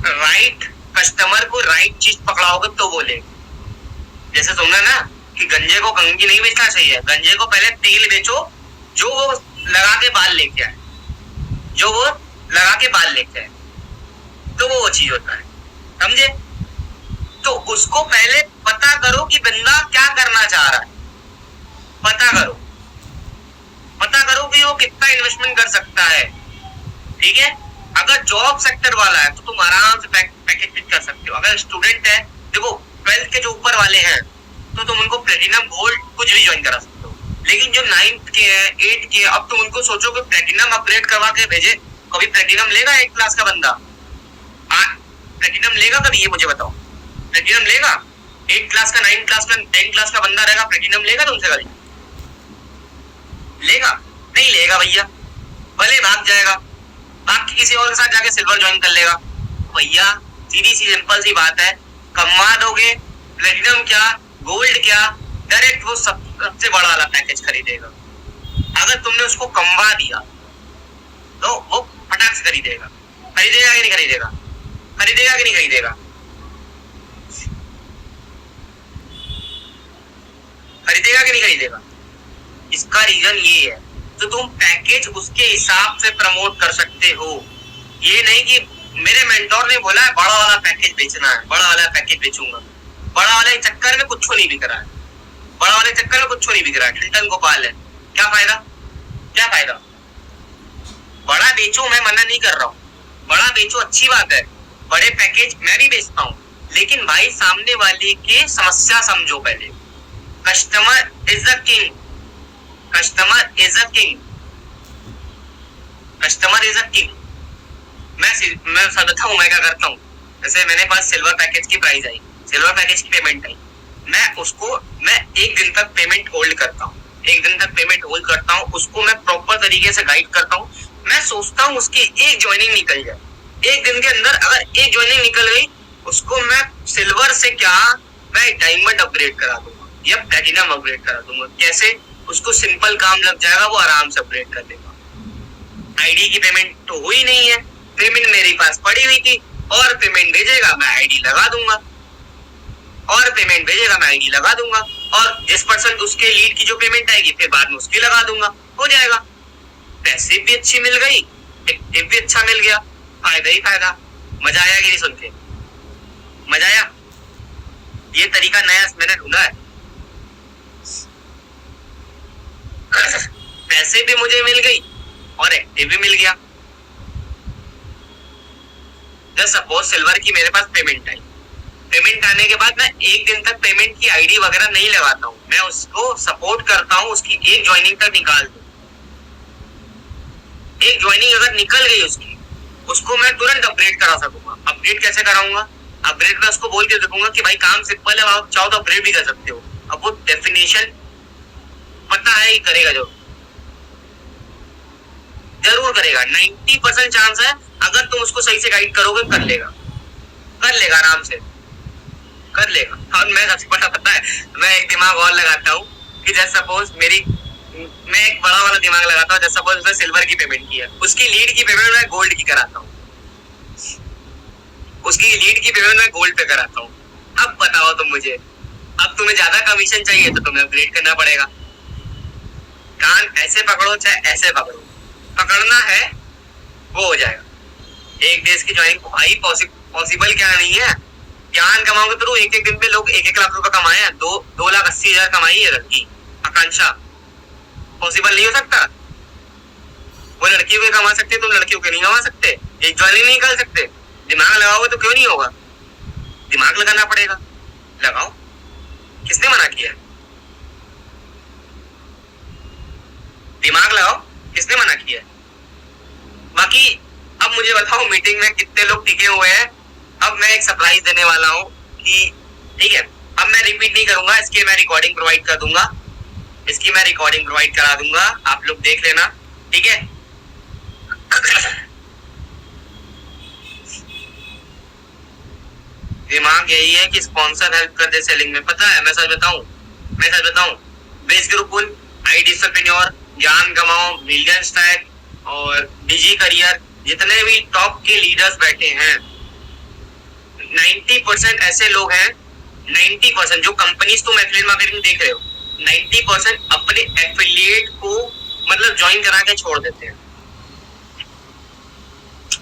Speaker 1: राइट कस्टमर को राइट चीज पकड़ाओगे तो बोले। जैसे तुमने ना कि गंजे को कंघी नहीं बेचना चाहिए, गंजे को पहले तेल बेचो जो वो लगा के बाल लेके आए, जो वो लगा के बाल लेके आए, तो वो चीज होता है, समझे? तो उसको पहले पता करो कि बंदा क्या करना चाह रहा है, पता करो कि वो कितना इन्वेस्टमेंट कर सकता है, ठीक है? अगर जॉब सेक्टर वाला है तो तुम आराम से पैकेज पिक कर सकते हो। अगर स्टूडेंट है, देखो 12th के जो ऊपर वाले हैं तो तुम उनको प्लेटिनम गोल्ड कुछ भी ज्वाइन करा सकते हो, लेकिन जो 9th के है 8th के, अब तुम उनको सोचो कि प्लेटिनम अपग्रेड करवा के भेजे, कभी प्लेटिनम लेगा 8 क्लास का बंदा? प्लेटिनम लेगा कभी? ये मुझे बताओ, प्लेटिनम लेगा? 8 क्लास का, 9 क्लास का, 10 क्लास का बंदा रहेगा, प्लेटिनम लेगा तुमसे कभी? लेगा? नहीं लेगा भैया, भले भाग जाएगा, भाग के किसी और के साथ जाके सिल्वर ज्वाइन कर लेगा। भैया सीधी सी सिंपल सी बात है, कमा दोगे, प्लेटिनम क्या गोल्ड क्या, डायरेक्ट वो सबसे बड़ा वाला पैकेज खरीदेगा। अगर तुमने उसको कमवा दिया तो वो फटाक से खरीदेगा। खरीदेगा कि नहीं खरीदेगा? खरीदेगा कि नहीं खरीदेगा? खरीदेगा कि नहीं खरीदेगा? इसका रीजन ये है, तो तुम पैकेज उसके हिसाब से प्रमोट कर सकते हो। ये नहीं कि मेरे मेंटोर ने बोला है बड़ा वाला पैकेज बेचना है, बड़ा वाला पैकेज बेचूंगा, बड़ा वाले चक्कर में कुछ नहीं बिक रहा है, बड़ा वाले चक्कर में कुछ नहीं बिक रहा है, ठिल्टन गोपाल है, क्या फायदा? क्या फायदा? बड़ा बेचो, मैं मना नहीं कर रहा हूँ, बड़ा बेचो, अच्छी बात है, बड़े पैकेज मैं भी बेचता हूँ, लेकिन भाई सामने वाले की समस्या समझो पहले। Customer is the king, customer is a king, customer is a king. मैं सच बताऊं मैं क्या करता हूँ, जैसे मेरे पास सिल्वर पैकेज की प्राइस आई, सिल्वर पैकेज की पेमेंट आई, मैं एक दिन तक पेमेंट होल्ड करता हूँ, एक दिन तक पेमेंट होल्ड करता हूँ, उसको मैं प्रॉपर तरीके से गाइड करता हूँ। मैं सोचता हूँ उसकी एक ज्वाइनिंग निकल जाए, एक दिन के अंदर अगर एक ज्वाइनिंग निकल गई, उसको मैं सिल्वर से क्या मैं डायमंड अपग्रेड करा दूंगा या प्लैटिनम अपग्रेड करा दूंगा। कैसे? उसको सिंपल काम लग जाएगा, वो आराम से अपग्रेड कर देगा। आईडी की पेमेंट तो हुई नहीं है, पेमेंट मेरे पास पड़ी हुई थी, और पेमेंट भेजेगा मैं आईडी लगा दूंगा, और पेमेंट भेजेगा मैं आईडी लगा दूंगा, और जिस पर्सन उसके लीड की जो पेमेंट आएगी फिर बाद में उसकी लगा दूंगा, हो जाएगा। पैसे भी अच्छी मिल गई, टिप भी अच्छा मिल गया, फायदा ही फायदा। मजा आया कि नहीं सुन के? मजा आया? ये तरीका नया मैंने ढूंढा है। पैसे भी मुझे मिल गई और एक्टिव भी मिल गया। जब सपोज सिल्वर की मेरे पास पेमेंट आई, पेमेंट आने के बाद मैं एक दिन तक पेमेंट की आईडी वगैरह नहीं लगाता हूँ, मैं उसको सपोर्ट करता हूँ उसकी एक ज्वाइनिंग तक निकाल दूं। एक ज्वाइनिंग अगर निकल गई उसकी, उसको मैं तुरंत अपग्रेड करा सकूंगा। अपग्रेड कैसे कराऊंगा? अपग्रेड में उसको बोल के देखूंगा कि भाई काम सिंपल है, आप चाहो तो अपग्रेड भी कर सकते हो। अब वो डेफिनेशन पता है ही करेगा, जरूर करेगा। 90% चांस है, अगर तुम उसको सही से गाइड करोगे कर लेगा आराम से कर लेगा। और मैं सबसे बड़ा पता है, मैं एक दिमाग और लगाता हूँ कि जैसे सपोज मैं एक बड़ा वाला दिमाग लगाता हूँ। जैसे सपोज उसने सिल्वर की पेमेंट की है, उसकी लीड की पेमेंट मैं गोल्ड की कराता हूँ, उसकी लीड की पेमेंट मैं गोल्ड पे कराता हूँ। अब बताओ तुम मुझे, अब तुम्हें ज्यादा कमीशन चाहिए तो तुम्हें अपग्रेड करना पड़ेगा। कान ऐसे पकड़ो चाहे ऐसे पकड़ो, पकड़ना है वो हो जाएगा। एक देश की ज्वाइनिंग भाई पॉसिबल क्या नहीं है। ज्ञान कमाओगे तो एक दिन पे लोग 1-1 लाख रुपए कमाए हैं, 2,80,000 कमाई है लड़की आकांक्षा। पॉसिबल नहीं हो सकता। वो लड़कियों के कमा सकते, तुम लड़कियों के नहीं कमा सकते। एक ज्वाइनिंग नहीं निकाल सकते। दिमाग लगाओगे तो क्यों नहीं होगा? दिमाग लगाना पड़ेगा, लगाओ। किसने मना किया? दिमाग लगाओ, किसने मना किया? बाकी अब मुझे बताओ मीटिंग में कितने लोग टिके हुए हैं। अब मैं एक सरप्राइज देने वाला हूँ कि ठीक है, अब मैं रिपीट नहीं करूंगा, इसकी मैं रिकॉर्डिंग प्रोवाइड कर दूंगा, इसकी मैं रिकॉर्डिंग प्रोवाइड करा दूंगा, आप लोग देख लेना, ठीक है। दिमाग यही है कि स्पॉन्सर हेल्प कर दे सेलिंग में। पता है मैं सच बताऊं बेस ग्रुपुल, आई डिस्टरप्रेन्योर, ज्ञान कमाओ, मिलियन स्टैक और डिजी करियर, जितने भी टॉप के लीडर्स बैठे हैं 90% ऐसे लोग हैं, 90% जो कंपनीज तुम एफिलिएट मार्केटिंग देख रहे हो, 90% अपने एफिलिएट को मतलब ज्वाइन करा के छोड़ देते हैं,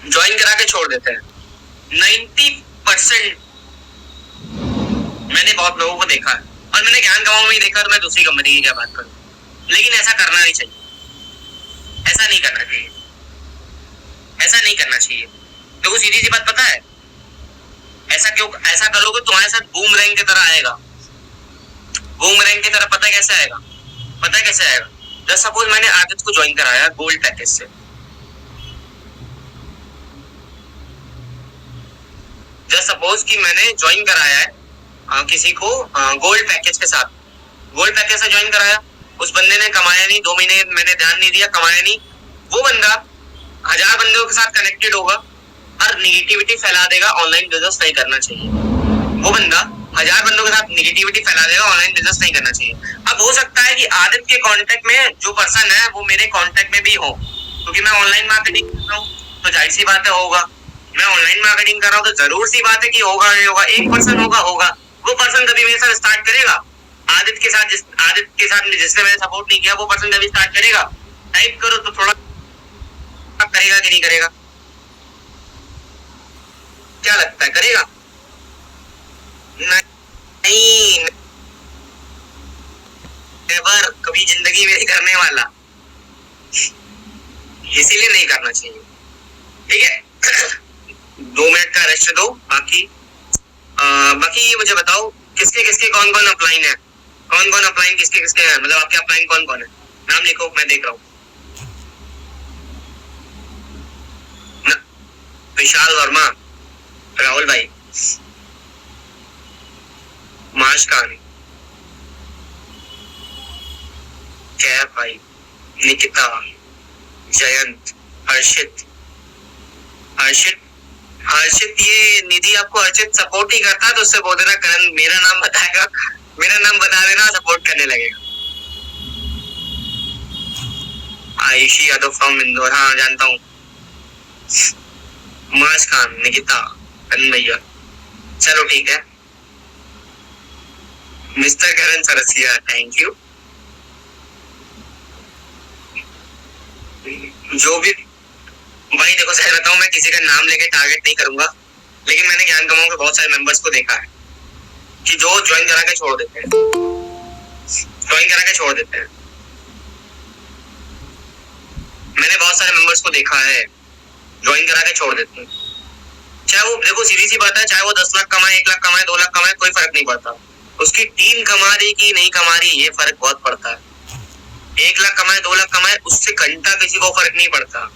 Speaker 1: ज्वाइन करा के छोड़ देते हैं 90%। मैंने बहुत लोगों को देखा है और मैंने ज्ञान गवाओं में ही देखा, तो मैं दूसरी कंपनी की क्या बात करूं। लेकिन ऐसा करना नहीं चाहिए, ऐसा नहीं करना चाहिए, ऐसा नहीं करना चाहिए। देखो सीधी सी बात पता है, ऐसा क्यों, ऐसा करोगे तुम्हारे साथ बूमरैंग की तरह आएगा, बूमरैंग की तरह। पता है कैसे आएगा, पता है कैसे आएगा? जस्ट सपोज मैंने आदित्य को ज्वाइन कराया गोल्ड पैकेज से, जस्ट सपोज कि मैंने ज्वाइन कराया है किसी को गोल्ड पैकेज के साथ, गोल्ड पैकेज से ज्वाइन कराया, उस बंदे ने कमाया नहीं, 2 महीने मैंने ध्यान नहीं दिया, कमाया नहीं। वो बंदा 1000 बंदों के साथ कनेक्टेड होगा और निगेटिविटी फैला देगा, ऑनलाइन बिजनेस नहीं करना चाहिए। वो बंदा 1000 बंदों के साथ निगेटिविटी फैला देगा, ऑनलाइन बिजनेस नहीं करना चाहिए। अब हो सकता है कि आदित्य के कांटेक्ट में जो पर्सन है वो मेरे कांटेक्ट में भी हो, क्योंकि मैं ऑनलाइन मार्केटिंग कर रहा हूँ, तो जाहिर सी बात है होगा। मैं ऑनलाइन मार्केटिंग कर रहा हूँ तो जरूर सी बात है कि होगा ही होगा। एक पर्सन होगा, वो पर्सन कभी मेरे साथ स्टार्ट करेगा, आदित्य के साथ जिसने मैंने सपोर्ट नहीं किया, वो पर्सन कभी स्टार्ट करेगा। टाइप करो तो थोड़ा करेगा कि नहीं करेगा, क्या लगता है, करेगा? नहीं, नेवर, कभी जिंदगी में नहीं करने वाला, इसीलिए नहीं करना चाहिए। ठीक है 2 मिनट का रेस्ट दो। बाकी ये मुझे बताओ किसके किसके कौन कौन अपलाइन है, कौन कौन अपलाइन किसके किसके है, मतलब आपके अपलाइन कौन कौन है, नाम लिखो, मैं देख रहा हूँ। विशाल वर्मा, राहुल भाई, माश खान, कैफ भाई, निकिता, जयंत, हर्षित, ये निधि आपको हर्षित सपोर्ट ही करता है तो उससे बोल देना करण मेरा नाम बताएगा, मेरा नाम बता देना, सपोर्ट करने लगेगा। आयुषी यादव फ्रॉम इंदौर, हाँ जानता हूँ। माश खान, निकिता, करण भैया, चलो ठीक है। Mister Karan Sarsiya, thank you. जो भी भाई देखो सही बताऊं, मैं किसी का नाम लेके टारगेट नहीं करूंगा, लेकिन मैंने ज्ञान गवाओं के बहुत सारे मेंबर्स को देखा है कि जो ज्वाइन करा के छोड़ देते हैं, ज्वाइन करा के छोड़ देते हैं। मैंने बहुत सारे मेंबर्स को देखा है ज्वाइन करा के छोड़ देते हैं। चाहे वो देखो सीधी सी बात है, चाहे वो 10 लाख कमाए, 1 लाख कमाए, 2 लाख कमाए, कोई फर्क नहीं पड़ता। उसकी टीम कमा रही कि नहीं कमा रही, ये फर्क बहुत पड़ता है। 1 लाख कमाए, 2 लाख कमाए, उससे घंटा किसी को फर्क नहीं पड़ता।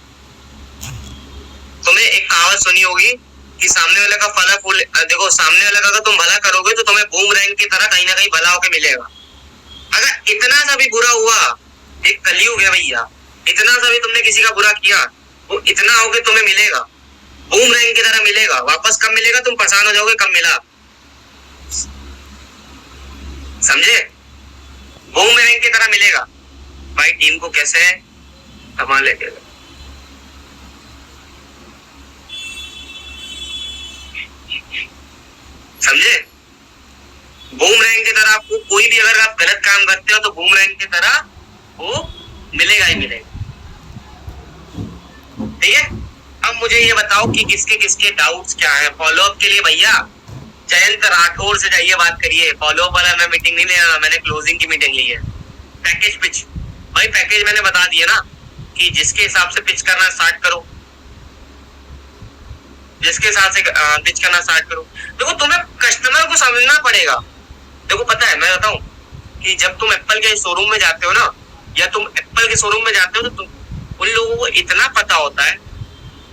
Speaker 1: तुमने एक कहावत सुनी होगी कि सामने वाले का फला फूल, देखो सामने वाले का अगर तुम भला करोगे तो तुम्हें बूमरैंग की तरह कहीं ना कहीं भला होके मिलेगा। अगर इतना सा भी बुरा हुआ, एक कलयुग है भैया, इतना सा भी तुमने किसी का बुरा किया, वो इतना होके तुम्हें मिलेगा, बूमरैंग की तरह मिलेगा। वापस कब मिलेगा तुम परेशान हो जाओगे, कब मिला, समझे? बूमरैंग की तरह मिलेगा। भाई टीम को कैसे संभालेंगे, समझे? बूमरैंग की तरह आपको कोई भी, अगर आप गलत काम करते हो तो बूमरैंग की तरह वो मिलेगा ही मिलेगा। ठीक है, अब मुझे ये बताओ कि किसके किसके डाउट्स क्या है। फॉलोअप के लिए भैया जयंत राठौर से जाइए, बात करिए। फॉलोअप वाला मैं मीटिंग नहीं ले रहा, मैंने क्लोजिंग की मीटिंग ली है। पैकेज पिच, भाई पैकेज मैंने बता दिया ना कि जिसके हिसाब से पिच करना स्टार्ट करो, जिसके हिसाब से पिच करना स्टार्ट करो। देखो तुम्हें कस्टमर को समझना पड़ेगा। देखो पता है, मैं बताऊं कि जब तुम एप्पल के शोरूम में जाते हो ना, या तुम एप्पल के शोरूम में जाते हो, तो तुम उन लोगों को इतना पता होता है,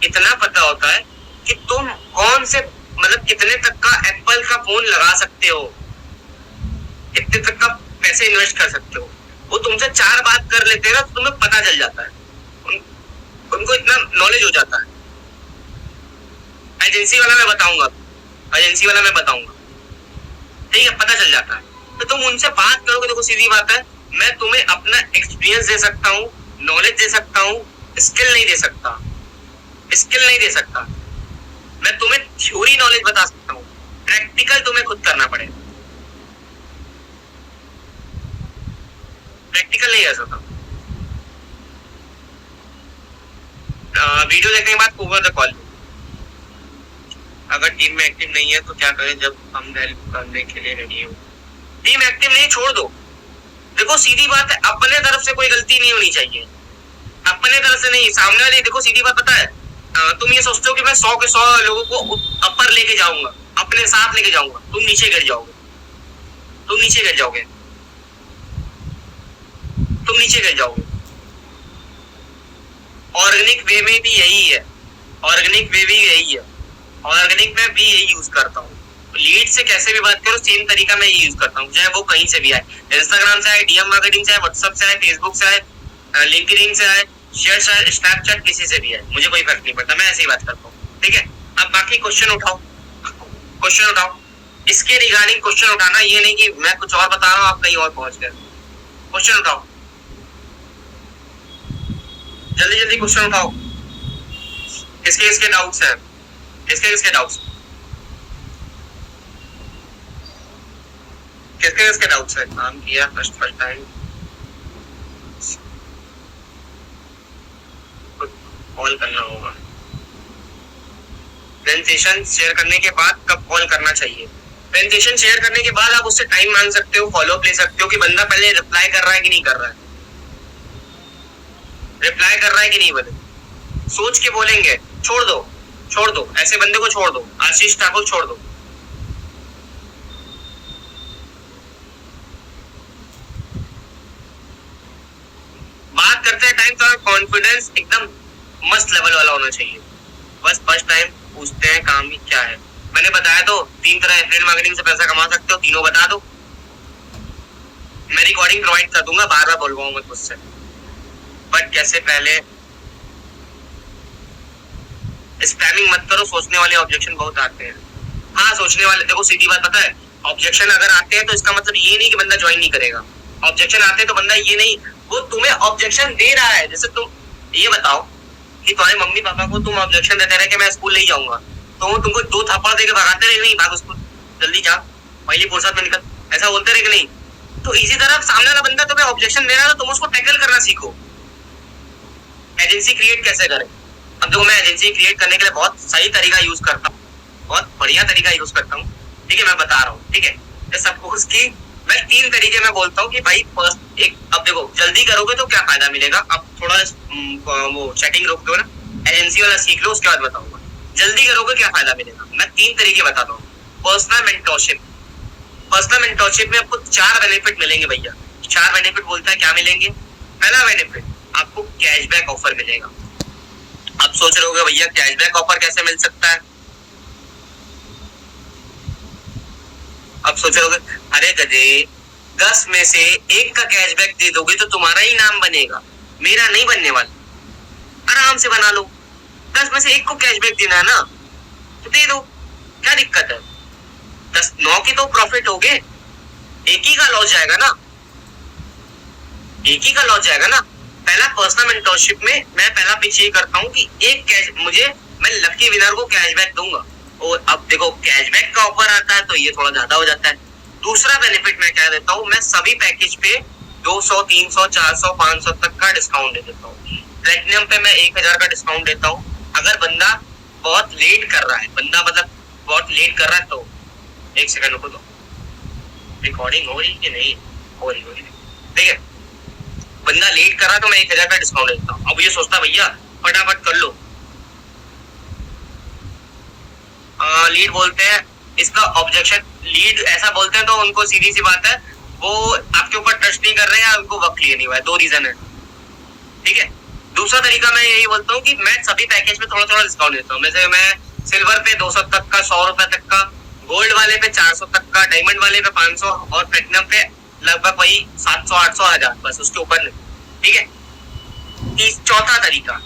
Speaker 1: इतना पता होता है कि तुम कौन से मतलब कितने तक का एप्पल का फोन लगा सकते हो, कितने तक का पैसे इन्वेस्ट कर सकते हो। वो तुमसे 4 बात कर लेते हैं ना, तो तुम्हें पता चल जाता है, उनको इतना नॉलेज हो जाता है। एजेंसी वाला मैं बताऊंगा, एजेंसी वाला मैं बताऊंगा, ठीक है, पता चल जाता है। तो तुम उनसे बात करोगे, देखो सीधी बात है, मैं तुम्हें अपना एक्सपीरियंस दे सकता हूँ, नॉलेज दे सकता हूँ, स्किल नहीं दे सकता, स्किल नहीं दे सकता। मैं तुम्हें थ्योरी नॉलेज बता सकता हूँ, प्रैक्टिकल तुम्हें खुद करना पड़ेगा, प्रैक्टिकल नहीं कर सकता। वीडियो देखने के बाद ओवर द कॉल। अगर टीम में एक्टिव नहीं है तो क्या करें जब हम हेल्प करने के लिए रेडी हो? टीम एक्टिव नहीं, छोड़ दो। देखो सीधी बात है, अपने तरफ से कोई गलती नहीं होनी चाहिए, अपने तरफ से नहीं, सामने वाले। देखो सीधी बात पता है, तुम ये सोचते हो कि मैं 100 के 100 लोगों को अपर लेके जाऊंगा, अपने साथ लेके जाऊंगा, तुम नीचे गिर जाओगे, तुम नीचे गिर जाओगे, तुम नीचे गिर जाओगे। ऑर्गेनिक वे में भी यही है, ऑर्गेनिक वे भी यही है, ऑर्गेनिक में भी यही यूज करता हूँ। लीड से कैसे भी बात करो, सेम तरीका मैं यूज करता हूँ, चाहे वो कहीं से भी आए, इंस्टाग्राम से आए, डीएम मार्केटिंग से आए, व्हाट्सएप से आए, फेसबुक से आए, लिंक्डइन से आए, शेयर से, स्नैपचैट, किसी से भी आए, मुझे कोई फर्क नहीं पड़ता, मैं ऐसे ही बात करता हूँ। ठीक है, अब बाकी क्वेश्चन उठाओ, क्वेश्चन उठाओ। इसके रिगार्डिंग क्वेश्चन उठाना, ये नहीं कि मैं कुछ और बता रहा हूँ आप कहीं और पहुंच गए। क्वेश्चन उठाओ, जल्दी जल्दी क्वेश्चन उठाओ। किसके किसके डाउट्स हैं, किसके किसके डाउट्स, किसके किसके डाउट्स है? काम किया फर्स्ट टाइम, कॉल करना होगा। प्रेजेंटेशन शेयर करने के बाद कब कॉल करना चाहिए? प्रेजेंटेशन शेयर करने के बाद आप उससे टाइम मांग सकते हो, फॉलोअप ले सकते हो कि बंदा पहले रिप्लाई कर रहा है कि नहीं कर रहा है, रिप्लाई कर रहा है कि नहीं। बोले सोच के बोलेंगे, छोड़ दो, छोड़ दो, ऐसे बंदे को छोड़ दो, आशीष ठाकुर छोड़ दो। बात करते हैं टाइम, तो कॉन्फिडेंस एकदम मस्त लेवल वाला होना चाहिए। बस फर्स्ट टाइम पूछते हैं काम ही क्या है। मैंने बताया तो 3 तरह एफिलिएट मार्केटिंग से पैसा कमा सकते हो, तीनों बता दो। मैं रिकॉर्डिंग प्रोवाइड कर दूंगा, बार बार बोलवाऊं मत मुझसे। बट कैसे, पहले स्पैमिंग मत करो, सोचने वाले ऑब्जेक्शन बहुत आते हैं। हाँ सोचने वाले, देखो सीधी बात पता है, ऑब्जेक्शन अगर आते हैं तो इसका मतलब ये नहीं कि बंदा ज्वाइन नहीं करेगा। ऑब्जेक्शन आते हैं तो बंदा ये नहीं, वो तुम्हें ऑब्जेक्शन दे रहा है। जैसे तुम ये बताओ कि तुम्हारे मम्मी पापा को तुम ऑब्जेक्शन देते रहे कि मैं स्कूल नहीं जाऊंगा, तो वो तुमको 2 थप्पड़ देके भगाते रहे, नहीं भाग स्कूल, जल्दी जा, पहली फुर्सत में निकल, ऐसा बोलते रहे कि नहीं। तो इसी तरह सामने वाला बंदा तुम्हें ऑब्जेक्शन दे रहा है तो तुम उसको टैकल करना सीखो। एजेंसी क्रिएट कैसे करें? अब देखो मैं एजेंसी क्रिएट करने के लिए बहुत सही तरीका यूज करता हूँ, बहुत बढ़िया तरीका यूज करता हूँ। ठीक है, मैं बता रहा हूँ। ठीक है, सपोज की मैं 3 तरीके में बोलता हूँ कि भाई फर्स्ट एक, अब देखो जल्दी करोगे तो क्या फायदा मिलेगा। अब थोड़ा वो चैटिंग रोक दो ना, एजेंसी वाला सीख लो, उसके बाद बताऊंगा। जल्दी करोगे क्या फायदा मिलेगा, मैं 3 तरीके बताता हूँ। पर्सनल मेंटरशिप, पर्सनल मेंटरशिप में आपको 4 बेनिफिट मिलेंगे भैया। 4 बेनिफिट बोलता है, क्या मिलेंगे? पहला बेनिफिट, आपको कैशबैक ऑफर मिलेगा। आप सोच रहे होगे भैया कैशबैक ऑफर कैसे मिल सकता है? अब सोच रहे होगे अरे गधे, 10 में से 1 का कैशबैक दे दोगे तो तुम्हारा ही नाम बनेगा, मेरा नहीं बनने वाला। आराम से बना लो, 10 में से 1 को कैशबैक देना है ना, तो दे दो, क्या दिक्कत है? 9 की तो प्रॉफिट हो गए, 1 ही का लॉस जाएगा ना, 1 ही का लॉस जाएगा ना। पहला पर्सनल मेंटरशिप में मैं पहला पिच ये करता हूँ कि एक कैश मुझे, मैं लकी विनर को कैशबैक दूंगा। और अब देखो कैशबैक का ऑफर आता है तो ये थोड़ा ज्यादा हो जाता है। दूसरा बेनिफिट मैं क्या देता हूँ, मैं सभी पैकेज पे 200, 300, 400, 500 तक का डिस्काउंट दे देता हूँ। प्लेटिनम पे मैं 1000 का डिस्काउंट देता हूँ। अगर बंदा बहुत लेट कर रहा है, बंदा मतलब बहुत लेट कर रहा है, तो 1 सेकंड रुको, तो रिकॉर्डिंग हो रही कि नहीं हो रही? ठीक है, बंदा लेट कर रहा है तो मैं 1000 का डिस्काउंट देता हूँ। अब ये सोचता भैया फटाफट कर लो, लीड बोलते हैं इसका ऑब्जेक्शन। लीड ऐसा बोलते हैं तो उनको सीधी सी बात है, वो आपके ऊपर ट्रस्ट नहीं कर रहे हैं, उनको वक्त लिए नहीं हुआ है। 2 रीजन है। ठीक है, दूसरा तरीका मैं यही बोलता हूँ कि मैं सभी पैकेज पे थोड़ा थोड़ा डिस्काउंट देता हूँ। जैसे मैं सिल्वर पे 200 तक का, 100 रुपए तक का, गोल्ड वाले पे 400 तक का, डायमंड वाले पे 500 और प्लेटिनम पे लगभग वही 700, 800, 1000, बस उसके ऊपर नहीं। ठीक है, चौथा तरीका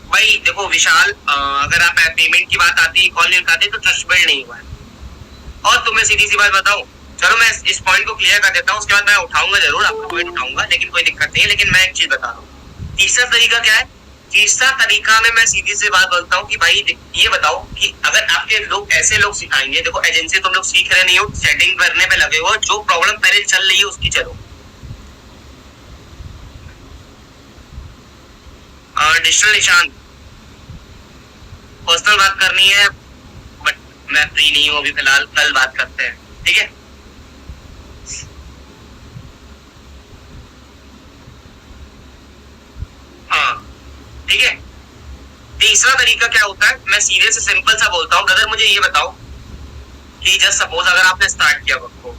Speaker 1: भाई देखो विशाल, अगर आप पेमेंट की बात आती है, कॉल नहीं उठाते तो ट्रस्ट बिल्ड नहीं हुआ है। और तुम्हें सीधी सी बात बताऊं, चलो मैं इस पॉइंट को क्लियर कर देता हूँ, उसके बाद मैं उठाऊंगा जरूर, आपका पॉइंट उठाऊंगा, लेकिन कोई दिक्कत नहीं है। लेकिन मैं एक चीज बता रहा हूँ, तीसरा तरीका क्या है? तीसरा तरीका में मैं सीधी सी बात बोलता हूँ कि भाई ये बताओ कि अगर आपके लोग ऐसे लोग सिखाएंगे, देखो एजेंसी तुम लोग सीख रहे नहीं हो, सेटिंग करने पे लगे हो, जो प्रॉब्लम पहले चल रही है उसकी चलो। डिजिटल निशान, पर्सनल बात करनी है बट मैं फ्री नहीं हूँ अभी फिलहाल, कल बात करते हैं, ठीक है? हाँ ठीक है। तीसरा तरीका क्या होता है, मैं सीधे से सिंपल सा बोलता हूँ, ब्रदर मुझे ये बताओ कि जस्ट सपोज अगर आपने स्टार्ट किया वर्क को,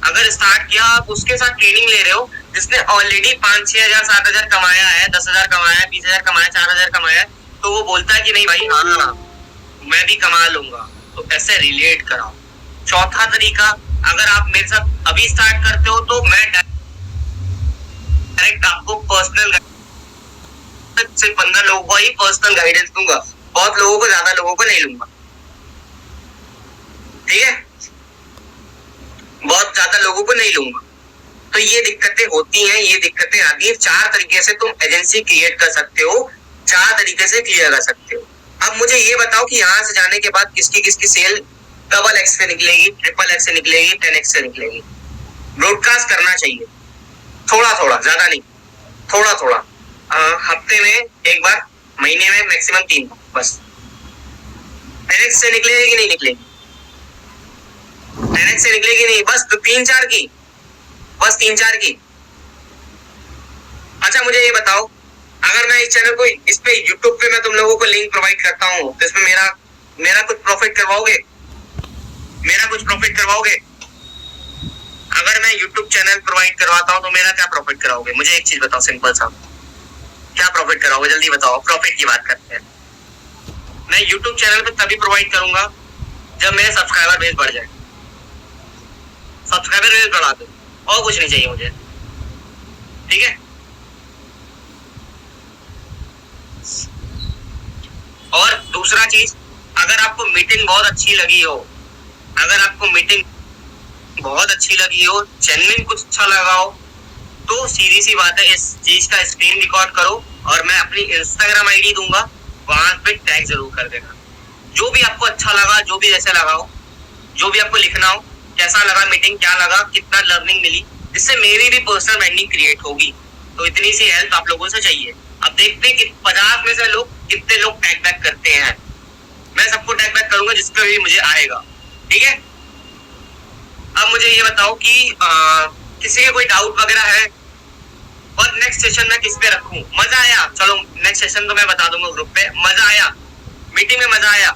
Speaker 1: अगर स्टार्ट किया आप उसके साथ ट्रेनिंग ले रहे हो जिसने ऑलरेडी 5-6 हजार 7 हजार कमाया है, 10 हजार कमाया है, 20 हजार कमाया, 4 हजार कमाया है, तो वो बोलता है कि नहीं भाई हाँ मैं भी कमा लूंगा, तो ऐसे रिलेट कराओ। चौथा तरीका, अगर आप मेरे साथ अभी स्टार्ट करते हो तो मैं डायरेक्ट आपको पर्सनल सिर्फ 15 लोगों को ही पर्सनल गाइडेंस दूंगा, बहुत लोगों को, ज्यादा लोगों को नहीं लूंगा, ठीक है? बहुत ज्यादा लोगों को नहीं लूंगा। तो ये दिक्कतें होती हैं, ये दिक्कतें आती हैं। 4 तरीके से तुम एजेंसी क्रिएट कर सकते हो, 4 तरीके से क्लियर कर सकते हो। अब मुझे ये बताओ कि यहाँ से जाने के बाद किसकी किसकी सेल डबल एक्स पे निकलेगी, ट्रिपल एक्स से निकलेगी, 10x से निकलेगी। ब्रॉडकास्ट करना चाहिए थोड़ा थोड़ा, ज्यादा नहीं, थोड़ा थोड़ा, हफ्ते में एक बार, महीने में मैक्सिमम 3 बार बस। 10x से निकलेगी कि नहीं निकलेगी? 10x से निकलेगी नहीं, बस 3-4 की, बस 3-4 की। अच्छा मुझे ये बताओ, अगर मैं इस चैनल को इस पे यूट्यूब पे मैं तुम लोगों को लिंक प्रोवाइड करता हूँ तो इसमें मेरा कुछ प्रॉफिट करवाओगे? मेरा कुछ प्रॉफिट करवाओगे? अगर मैं यूट्यूब चैनल प्रोवाइड करवाता हूँ तो मेरा क्या प्रॉफिट कराओगे? मुझे एक चीज बताओ सिंपल सा, क्या प्रॉफिट कराओगे? जल्दी बताओ, प्रॉफिट की बात करते हैं। मैं यूट्यूब चैनल पे तभी प्रोवाइड करूंगा जब मेरे सब्सक्राइबर बेस बढ़ जाए, सब्सक्राइबर बेस बढ़ा दो, और कुछ नहीं चाहिए मुझे, ठीक है? और दूसरा चीज, अगर आपको मीटिंग बहुत अच्छी लगी हो, अगर आपको मीटिंग बहुत अच्छी लगी हो, जेन्युइन कुछ अच्छा लगा हो, तो सीधी सी बात है इस चीज का स्क्रीन रिकॉर्ड करो और मैं अपनी इंस्टाग्राम आईडी दूंगा, वहां पे टैग जरूर कर देना। जो भी आपको अच्छा लगा, जो भी जैसे लगा हो, जो भी आपको लिखना हो, कैसा लगा मीटिंग, क्या लगा, कितना लर्निंग मिली, जिससे मेरी भी पर्सनल ब्रांडिंग क्रिएट होगी। तो इतनी सी हेल्प आप लोगों से चाहिए। अब देखते हैं कि 50 में से कितने लोग टैग बैक करते हैं। मैं सबको टैग बैक करूंगा जिसका भी मुझे आएगा, ठीक है? अब मुझे ये बताओ कि किसी का कोई डाउट वगैरह है, और नेक्स्ट सेशन में किस पे रखूं? मजा आया? चलो नेक्स्ट सेशन तो मैं बता दूंगा ग्रुप पे। मजा आया? मीटिंग में मजा आया?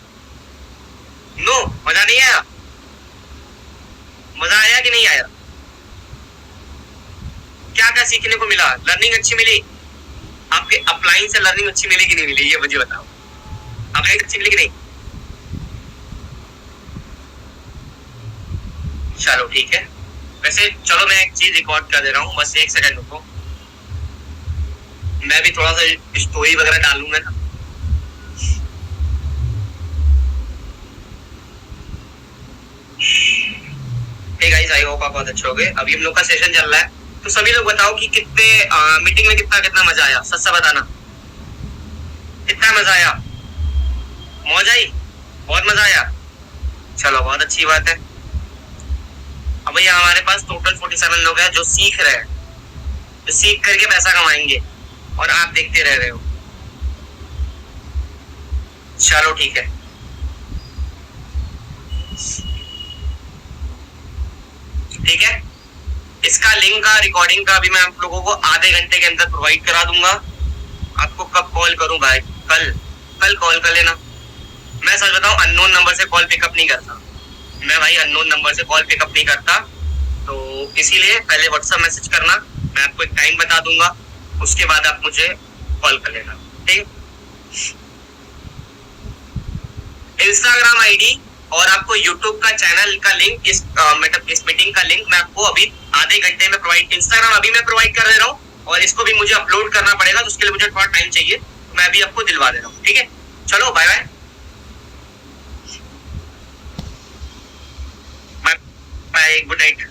Speaker 1: नो, मजा नहीं आया? मजा आया कि नहीं आया? क्या क्या सीखने को मिला? लर्निंग अच्छी मिली? आपके अपलाइन से लर्निंग अच्छी मिली कि नहीं मिली, ये मुझे बताओ। अपलाइन अच्छी मिली कि नहीं? चलो ठीक है। वैसे चलो मैं एक चीज रिकॉर्ड कर दे रहा हूँ, बस 1 सेकंड रुको, मैं भी थोड़ा सा स्टोरी वगैरह डालूंगा ना। हे गाइस, आई होप आप बहुत अच्छे हो गए। अभी हम लोग का सेशन चल रहा है, तो सभी लोग बताओ कि कितने मीटिंग में कितना मजा आया, सच से बताना। कितना मजा आया? मौज आई? बहुत मजा आया? चलो बहुत अच्छी बात है। अब भैया हमारे पास टोटल 47 लोग हैं जो सीख रहे हैं, जो सीख करके पैसा कमाएंगे, और आप देखते रह रहे हो। चलो ठीक है, ठीक है। इसका लिंक का, रिकॉर्डिंग का भी मैं आप लोगों को आधे घंटे के अंदर प्रोवाइड करा दूंगा। आपको कब कॉल करूं भाई? कल कॉल कर लेना। मैं सच बताऊं, अननोन नंबर से कॉल पिकअप नहीं करता मैं भाई, अननोन नंबर से कॉल पिकअप नहीं करता, तो इसीलिए पहले व्हाट्सएप मैसेज करना, मैं आपको एक टाइम बता दूंगा, उसके बाद आप मुझे कॉल कर लेना, ठीक? इंस्टाग्राम आईडी और आपको यूट्यूब का चैनल का लिंक, इस मीटिंग का लिंक मैं आपको अभी आधे घंटे में प्रोवाइड, इंस्टाग्राम अभी मैं प्रोवाइड कर दे रहा हूँ, और इसको भी मुझे अपलोड करना पड़ेगा, तो उसके लिए मुझे थोड़ा टाइम चाहिए, तो मैं अभी आपको दिलवा दे रहा हूँ, ठीक है? चलो बाय बाय, गुड नाइट।